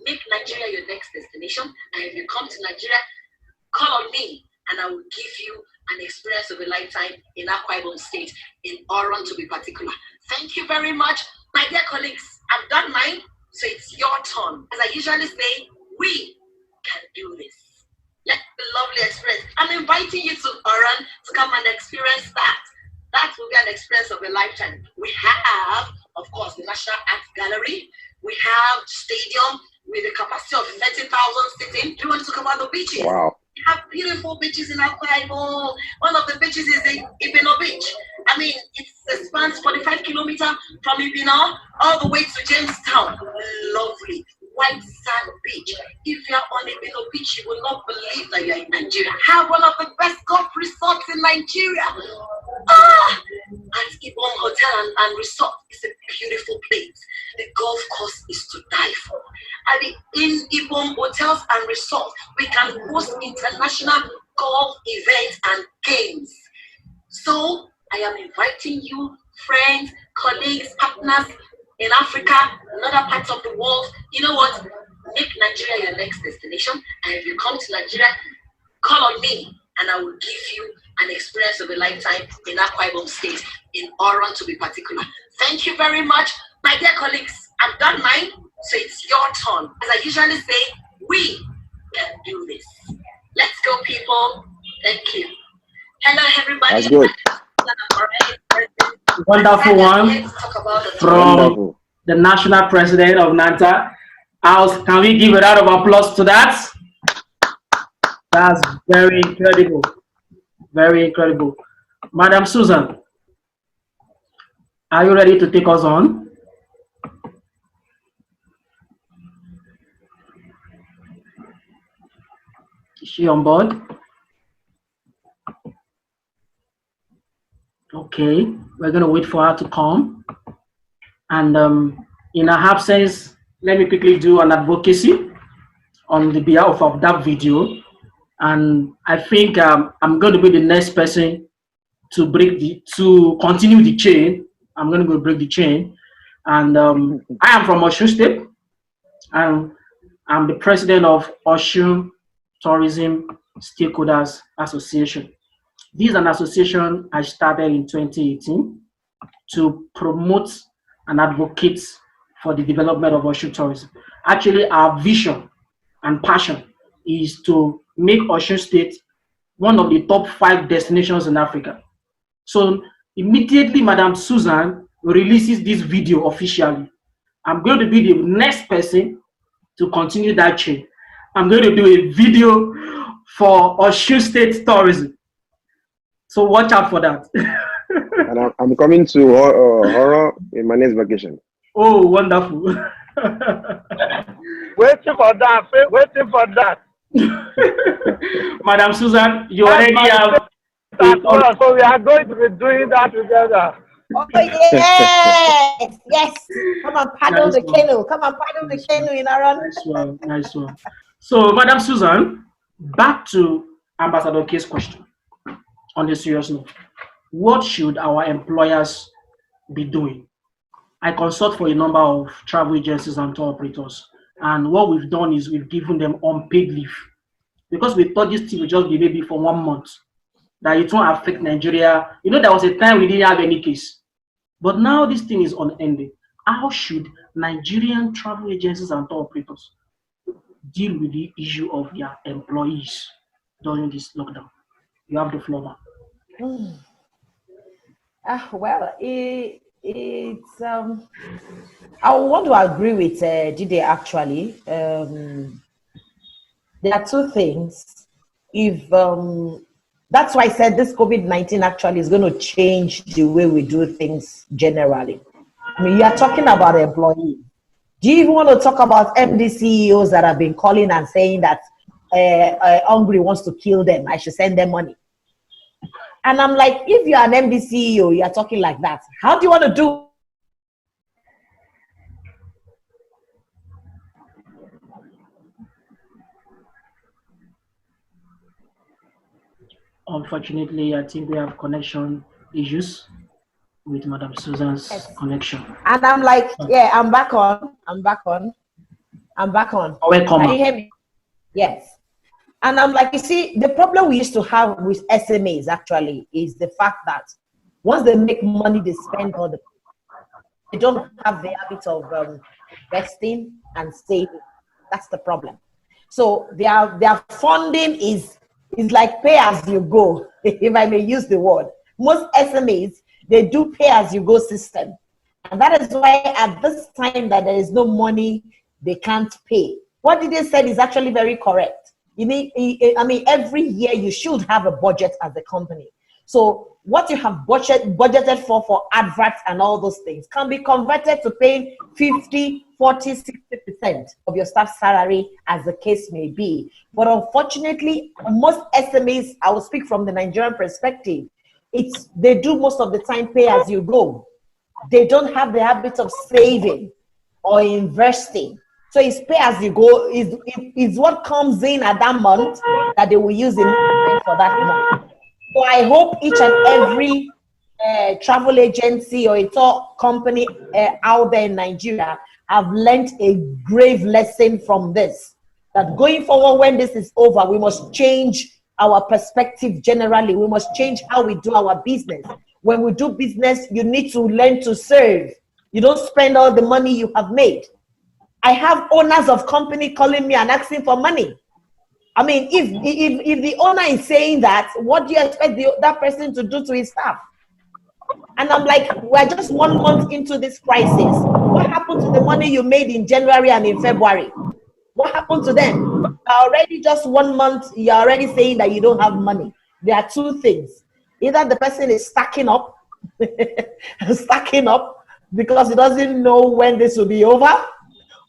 Make Nigeria your next destination. And if you come to Nigeria, call on me and I will give you an experience of a lifetime in Akwa Ibom State, in Oron to be particular. Thank you very much, my dear colleagues. I've done mine, so it's your turn. As I usually say, we can do this. Let's be a lovely experience. I'm inviting you to Oron to come and experience that. That will be an experience of a lifetime. We have, of course, the National Art Gallery. We have stadium with a capacity of 30,000 sitting. Do you want to talk about the beaches? Wow. We have beautiful beaches in Akwa Ibom. One of the beaches is the Ibino Beach. I mean, it spans 45 kilometers from Ibino all the way to Jamestown. Lovely white sand beach. If you're on Ibino Beach, you will not believe that you're in Nigeria. Have one of the best golf resorts in Nigeria. At Ibom Hotel and Resort is a beautiful place. The golf course is to die for. In Ibom Hotels and Resorts, we can host international golf events and games. So I am inviting you, friends, colleagues, partners in Africa and other parts of the world. You know what? Make Nigeria your next destination. And if you come to Nigeria, call on me and I will give you an experience of a lifetime in Akwa Ibom State, in Oron to be particular. Thank you very much, my dear colleagues. I've done mine, so it's your turn. As I usually say, we can do this. Let's go, people. Thank you. Hello, everybody. That's good. Wonderful one from the national president of NANTA. Can we give a round of applause to that? That's very incredible. Very incredible. Madam Susan, are you ready to take us on? Is she on board? Okay, we're going to wait for her to come. And in her absence, let me quickly do an advocacy on the behalf of that video. And I think I'm going to be the next person to continue the chain. I'm going to go break the chain. And I am from Osun State. And I'm the president of Osun Tourism Stakeholders Association. This is an association I started in 2018 to promote and advocate for the development of Osun tourism. Actually, our vision and passion is to make Osun State one of the top 5 destinations in Africa. So immediately Madam Susan releases this video officially, I'm going to be the next person to continue that chain. I'm going to do a video for Osun State tourism. So watch out for that. And I'm coming to Horror in my next vacation. Oh, wonderful. Waiting for that. Waiting for that. Madam Susan, you already have. So we are going to be doing that together. Oh yes, yes. Come on, paddle Nice the one. canoe. Come on, paddle the canoe in Aaron. Nice one, nice one. So, Madam Susan, back to Ambassador K's question. On a serious note, what should our employers be doing? I consult for a number of travel agencies and tour operators, and what we've done is we've given them unpaid leave because we thought this thing would just be maybe for 1 month, that it won't affect Nigeria. You know, there was a time we didn't have any case, but now this thing is unending. How should Nigerian travel agencies and tour operators deal with the issue of their employees during this lockdown? You have the floor, ma'am. Well, it's I want to agree with Jide actually. There are two things. If that's why I said this COVID-19 actually is going to change the way we do things generally. I mean, you are talking about employees. Do you even want to talk about MD CEOs that have been calling and saying that Hungary wants to kill them? I should send them money. And I'm like, if you're an MD CEO, you're talking like that. How do you want to do? Unfortunately, I think we have connection issues with Madam Susan's connection. And I'm like, yeah, I'm back on. Welcome. Can you hear me? Yes. And I'm like, you see, the problem we used to have with SMEs actually is the fact that once they make money, they spend all the time. They don't have the habit of investing and saving. That's the problem. So their funding is like pay as you go, if I may use the word. Most SMEs, they do pay as you go system. And that is why at this time that there is no money, they can't pay. What Dide said is actually very correct. You need, I mean, every year you should have a budget as a company. So what you have budgeted for adverts and all those things can be converted to paying 50, 40, 60% of your staff salary, as the case may be. But unfortunately, most SMEs, I will speak from the Nigerian perspective, they do most of the time pay as you go. They don't have the habit of saving or investing. So it's pay as you go, is what comes in at that month that they will use in for that month. So I hope each and every travel agency or a tour company out there in Nigeria have learned a grave lesson from this. That going forward, when this is over, we must change our perspective generally. We must change how we do our business. When we do business, you need to learn to serve. You don't spend all the money you have made. I have owners of company calling me and asking for money. I mean, if the owner is saying that, what do you expect that person to do to his staff? And I'm like, we're just 1 month into this crisis. What happened to the money you made in January and in February? What happened to them? Already just 1 month, you're already saying that you don't have money. There are two things. Either the person is stacking up, because he doesn't know when this will be over,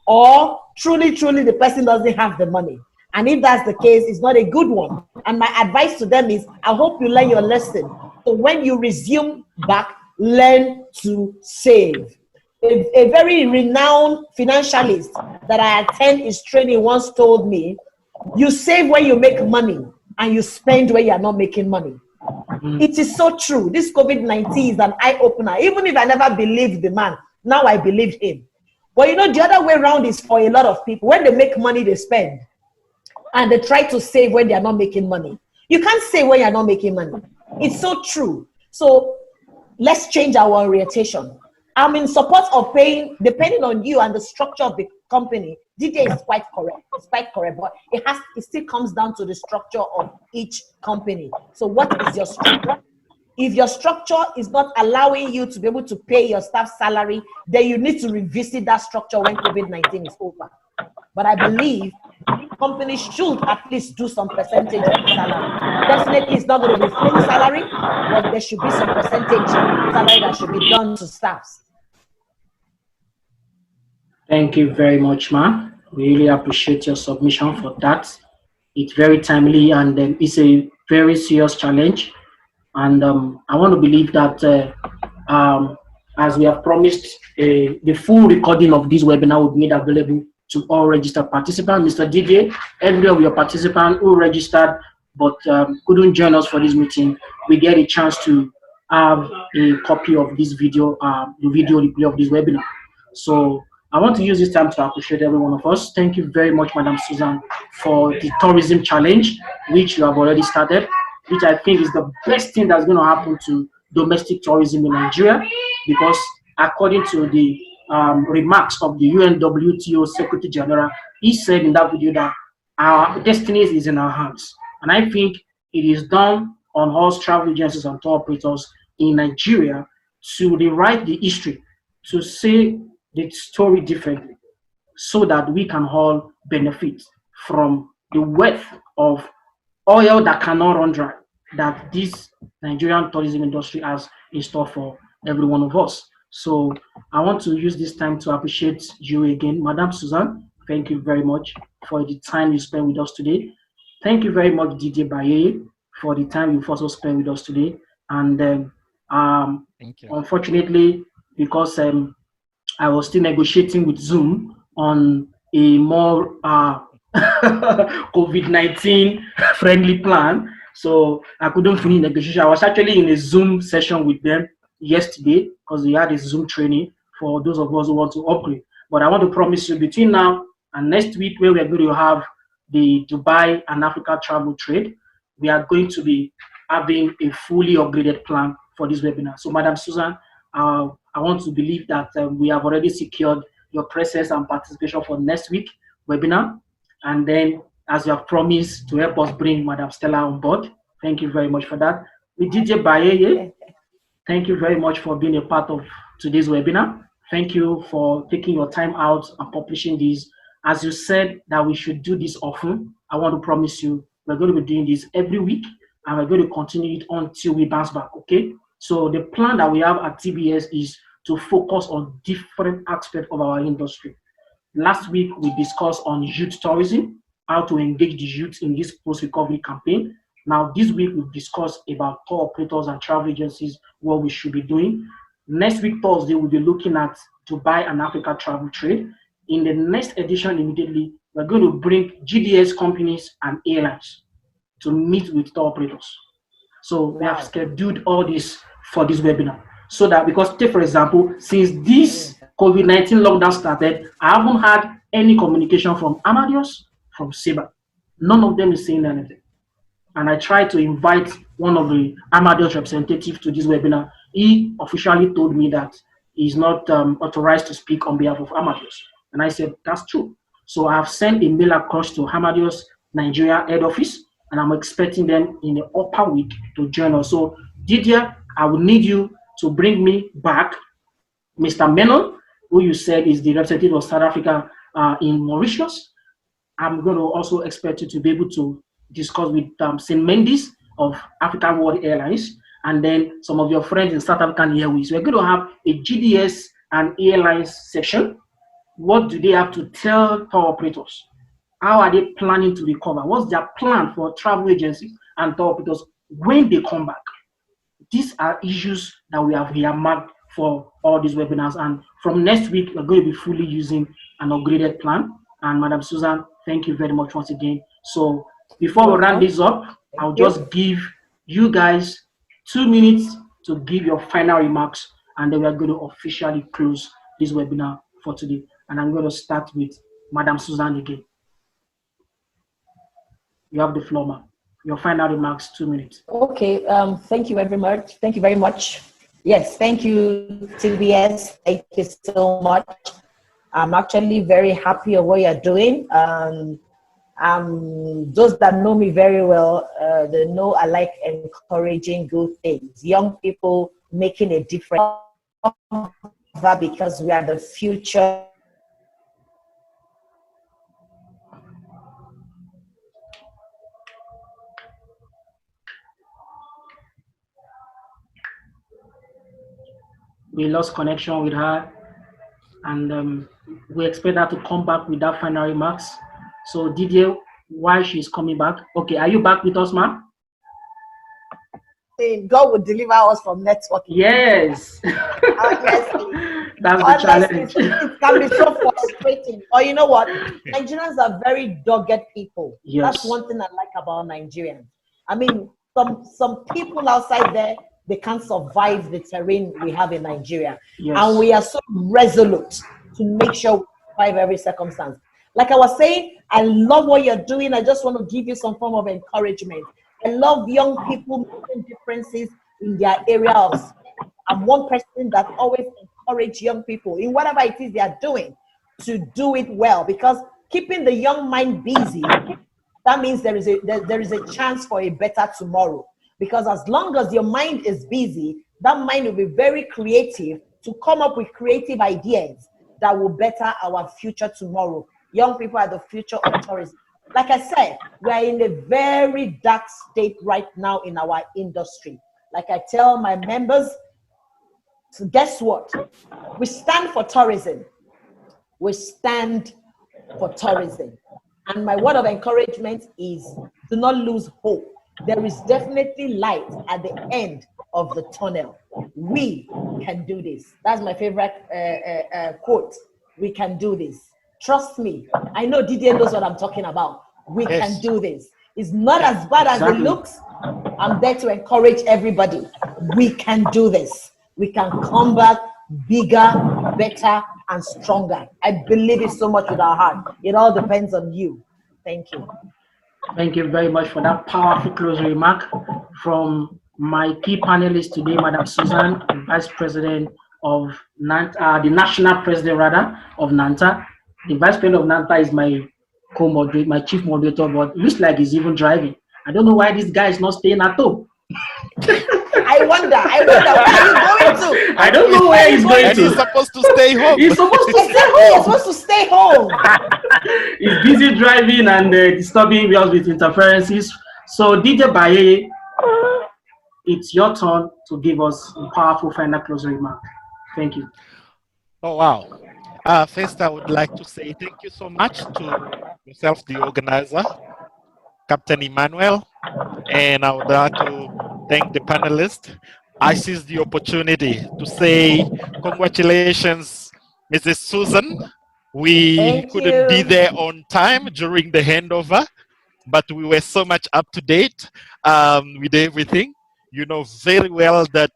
or truly the person doesn't have the money. And if that's the case, it's not a good one. And my advice to them is, I hope you learn your lesson. So when you resume back, learn to save. A very renowned financialist that I attend his training once told me, you save when you make money and you spend when you're not making money. It is so true. This COVID-19 is an eye-opener. Even if I never believed the man, now I believe him. But you know, the other way around is for a lot of people. When they make money, they spend. And they try to save when they are not making money. You can't save when you're not making money. It's so true. So let's change our orientation. I'm in support of paying, depending on you and the structure of the company. DJ is quite correct. It's quite correct, but it still comes down to the structure of each company. So what is your structure? If your structure is not allowing you to be able to pay your staff salary, then you need to revisit that structure when COVID-19 is over. But I believe companies should at least do some percentage of the salary. Definitely, it's not going to be full salary, but there should be some percentage salary that should be done to staffs. Thank you very much, Ma. We really appreciate your submission for that. It's very timely and it's a very serious challenge. And I want to believe that as we have promised, the full recording of this webinar will be made available to all registered participants. Mr. DJ, every of your participants who registered but couldn't join us for this meeting, we get a chance to have a copy of this video, the video replay of this webinar. So I want to use this time to appreciate every one of us. Thank you very much, Madam Susan, for the tourism challenge, which you have already started, which I think is the best thing that's going to happen to domestic tourism in Nigeria, because according to the remarks of the UNWTO Secretary General, he said in that video that our destiny is in our hands. And I think it is done on us travel agencies and tour operators in Nigeria to rewrite the history, to say the story differently, so that we can all benefit from the wealth of oil that cannot run dry that this Nigerian tourism industry has in store for every one of us. So I want to use this time to appreciate you again, Madam Susan. Thank you very much for the time you spent with us today. Thank you very much, DJ Baye, for the time you've also spent with us today. And Thank you. Unfortunately, because I was still negotiating with Zoom on a more COVID-19 friendly plan, so I couldn't finish negotiation. I was actually in a Zoom session with them yesterday because we had a Zoom training for those of us who want to upgrade. But I want to promise you, between now and next week, where we're going to have the Dubai and Africa travel trade, we are going to be having a fully upgraded plan for this webinar. So, Madam Susan, I want to believe that we have already secured your presence and participation for next week webinar. And then, as you have promised to help us bring Madam Stella on board, thank you very much for that. With DJ Baye, thank you very much for being a part of today's webinar. Thank you for taking your time out and publishing these. As you said that we should do this often, I want to promise you, we're going to be doing this every week, and we're going to continue it until we bounce back, okay? So the plan that we have at TBS is to focus on different aspects of our industry. Last week, we discussed on youth tourism, how to engage the youth in this post-recovery campaign. Now, this week, we've discussed about tour operators and travel agencies, what we should be doing. Next week, Thursday, we'll be looking at Dubai and Africa travel trade. In the next edition, immediately, we're going to bring GDS companies and airlines to meet with tour operators. So we have scheduled all this for this webinar. So that, because take for example, since this COVID-19 lockdown started, I haven't had any communication from Amadeus, from Sabre. None of them is saying anything. And I tried to invite one of the Amadeus representatives to this webinar. He officially told me that he's not authorized to speak on behalf of Amadeus. And I said, that's true. So I have sent a mail across to Amadeus Nigeria head office, and I'm expecting them in the upper week to join us. So Didier, I will need you to bring me back Mr. Menon, who you said is the representative of South Africa in Mauritius. I'm going to also expect you to be able to discuss with St. Mendes of African World Airlines, and then some of your friends in South African Airways. We're going to have a GDS and airlines section. What do they have to tell tour operators? How are they planning to recover? What's their plan for travel agencies and tour operators when they come back? These are issues that we have earmarked for all these webinars. And from next week, we're going to be fully using an upgraded plan. And Madam Susan, thank you very much once again. So before we round this up, I'll just give you guys 2 minutes to give your final remarks, and then we're going to officially close this webinar for today. And I'm going to start with Madam Susan again. You have the floor, ma'am. Your final remarks, 2 minutes. Okay, thank you very much. Thank you very much. Yes, thank you, TBS. Thank you so much. I'm actually very happy of what you're doing. Those that know me very well, they know I like encouraging good things. Young people making a difference, because we are the future. We lost connection with her, and we expect her to come back with that final remarks. So Didier, while she's coming back, okay, are you back with us, ma'am? God will deliver us from networking. Yes. Honestly, that's the challenge. It can be so frustrating. Or you know what? Nigerians are very dogged people. Yes. That's one thing I like about Nigerians. I mean, some people outside there, they can't survive the terrain we have in Nigeria. Yes. And we are so resolute to make sure we survive every circumstance. Like I was saying, I love what you're doing. I just want to give you some form of encouragement. I love young people making differences in their area of study. I'm one person that always encourages young people in whatever it is they are doing to do it well, because keeping the young mind busy, that means there is a chance for a better tomorrow. Because as long as your mind is busy, that mind will be very creative to come up with creative ideas that will better our future tomorrow. Young people are the future of tourism. Like I said, we are in a very dark state right now in our industry. Like I tell my members, so guess what? We stand for tourism. We stand for tourism. And my word of encouragement is do not lose hope. There is definitely light at the end of the tunnel. We can do this. That's my favorite quote. We can do this. Trust me. I know Didier knows what I'm talking about. We can do this. It's not as bad as it looks. I'm there to encourage everybody. We can do this. We can come back bigger, better, and stronger. I believe it so much with our heart. It all depends on you. Thank you. Thank you very much for that powerful closing remark from my key panelist today, Madam Susan, the Vice President of NANTA, the National President rather of NANTA. The Vice President of NANTA is my co-moderator, my chief moderator, but looks like he's even driving. I don't know why this guy is not staying at home. I wonder where are you going to? I don't know where he's going And he's to. supposed to stay home. He's supposed to stay Exactly, you're home. supposed to stay home. He's busy driving and disturbing us with interferences. So DJ Baye, it's your turn to give us a powerful final closing remark. Thank you. Oh, wow. First, I would like to say thank you so much to yourself, the organizer, Captain Emmanuel, and I would like to thank the panelists. I seize the opportunity to say congratulations, Mrs. Susan. We Thank couldn't be you. there on time during the handover, but we were so much up to date with everything. You know very well that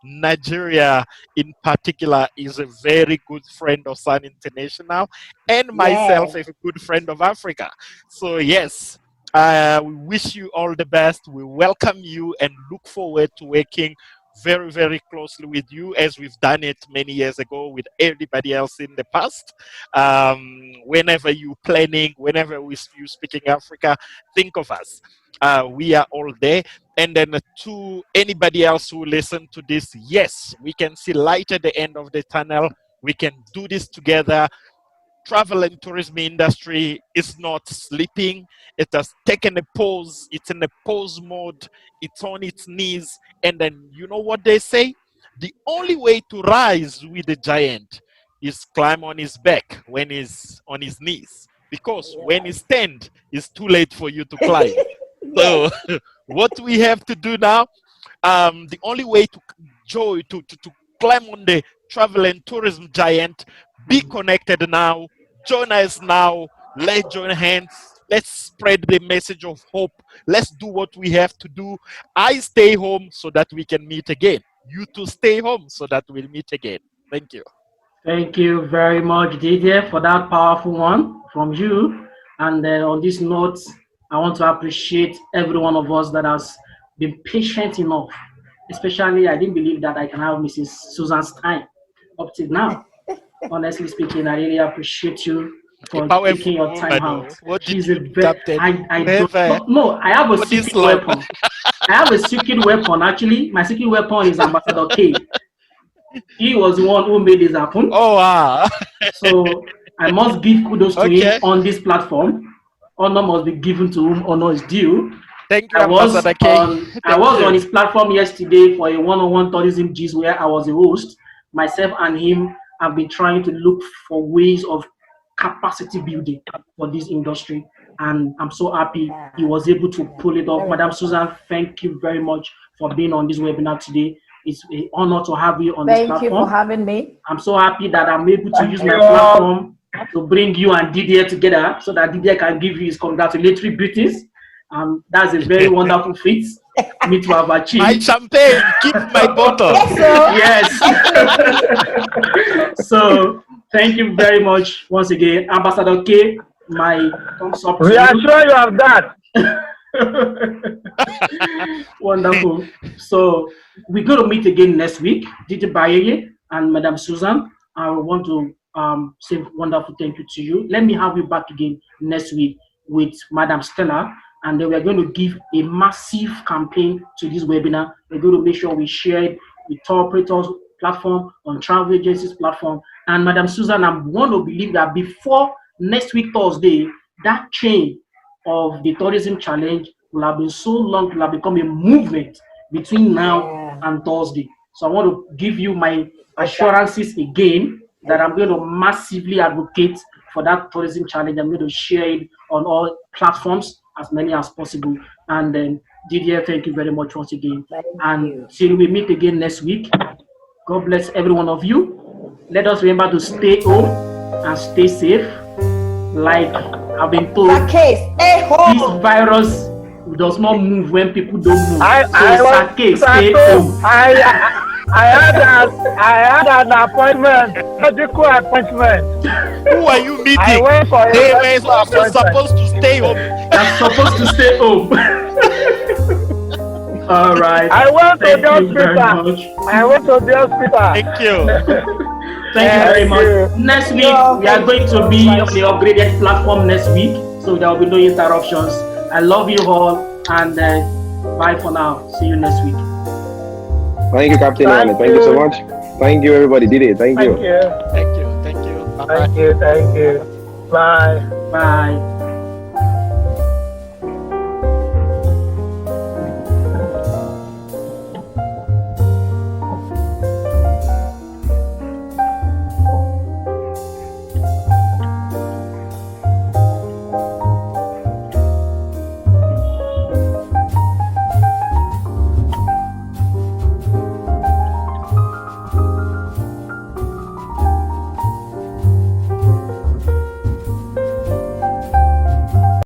Nigeria in particular is a very good friend of Sun International and myself Yeah. is a good friend of Africa. So yes, we wish you all the best. We welcome you and look forward to working very, very closely with you as we've done it many years ago with everybody else in the past. Whenever you're planning, whenever you speaking Africa, think of us. We are all there. And then to anybody else who listen to this, yes, we can see light at the end of the tunnel. We can do this together. Travel and tourism industry is not sleeping. It has taken a pause. It's in a pause mode. It's on its knees. And then you know what they say? The only way to rise with the giant is climb on his back when he's on his knees. Because when he stand, it's too late for you to climb. So what we have to do now, the only way to climb on the travel and tourism giant, be connected now, join us now, let's join hands, let's spread the message of hope, let's do what we have to do. I stay home so that we can meet again. You two stay home so that we'll meet again. Thank you. Thank you very much, Didier, for that powerful one from you. And on this note, I want to appreciate every one of us that has been patient enough. Especially, I didn't believe that I can have Mrs. Susan's time up till now. Honestly speaking, I really appreciate you for taking your time out. What did She's you a do, very, Captain? I don't, no, I have a secret weapon. I have a secret weapon. Actually, my secret weapon is Ambassador K. He was the one who made this happen. Oh, wow. So I must give kudos to him on this platform. Honor must be given to whom honor is due. Thank you, I was Ambassador K. on his platform yesterday for a one-on-one tourism gist where I was a host. Myself and him have been trying to look for ways of capacity building for this industry. And I'm so happy he was able to pull it off. Madam Susan, thank you very much for being on this webinar today. It's an honor to have you on this platform. Thank you for having me. I'm so happy that I'm able to use my platform to bring you and Didier together so that Didier can give you his congratulatory greetings. That's a very wonderful feat me to have achieved. My champagne, keep my bottle. Yes. So thank you very much once again, Ambassador K. My thumbs up. We are sure you have that. Wonderful. So we're going to meet again next week. DJ Bayeye and Madam Susan, I want to say wonderful thank you to you. Let me have you back again next week with Madam Stella, and then we're going to give a massive campaign to this webinar. We're going to make sure we share it with tour operators platform, on travel agencies platform. And Madam Susan, I want to believe that before next week Thursday, that chain of the tourism challenge will have been so long, it will have become a movement between now and Thursday. So I want to give you my assurances again that I'm going to massively advocate for that tourism challenge. I'm going to share it on all platforms, as many as possible. And then Didier, thank you very much once again. Till we meet again next week, God bless every one of you. Let us remember to stay home and stay safe. Like I've been told, this virus does not move when people don't move. Stay home. I had an appointment, medical appointment. Who are you meeting? I went for they were also supposed to stay home. They're supposed to stay home. All right. I went to the hospital. I went to the hospital. Thank you. Thank you very much. Next week, we are going to be on the upgraded platform next week, so there will be no interruptions. I love you all, and bye for now. See you next week. Thank you, Captain. Thank Thank you so you. much. Thank you, everybody. Did it. Thank you. Thank you. Thank you. Thank you. Bye-bye. Thank you. Thank you. Bye. Bye.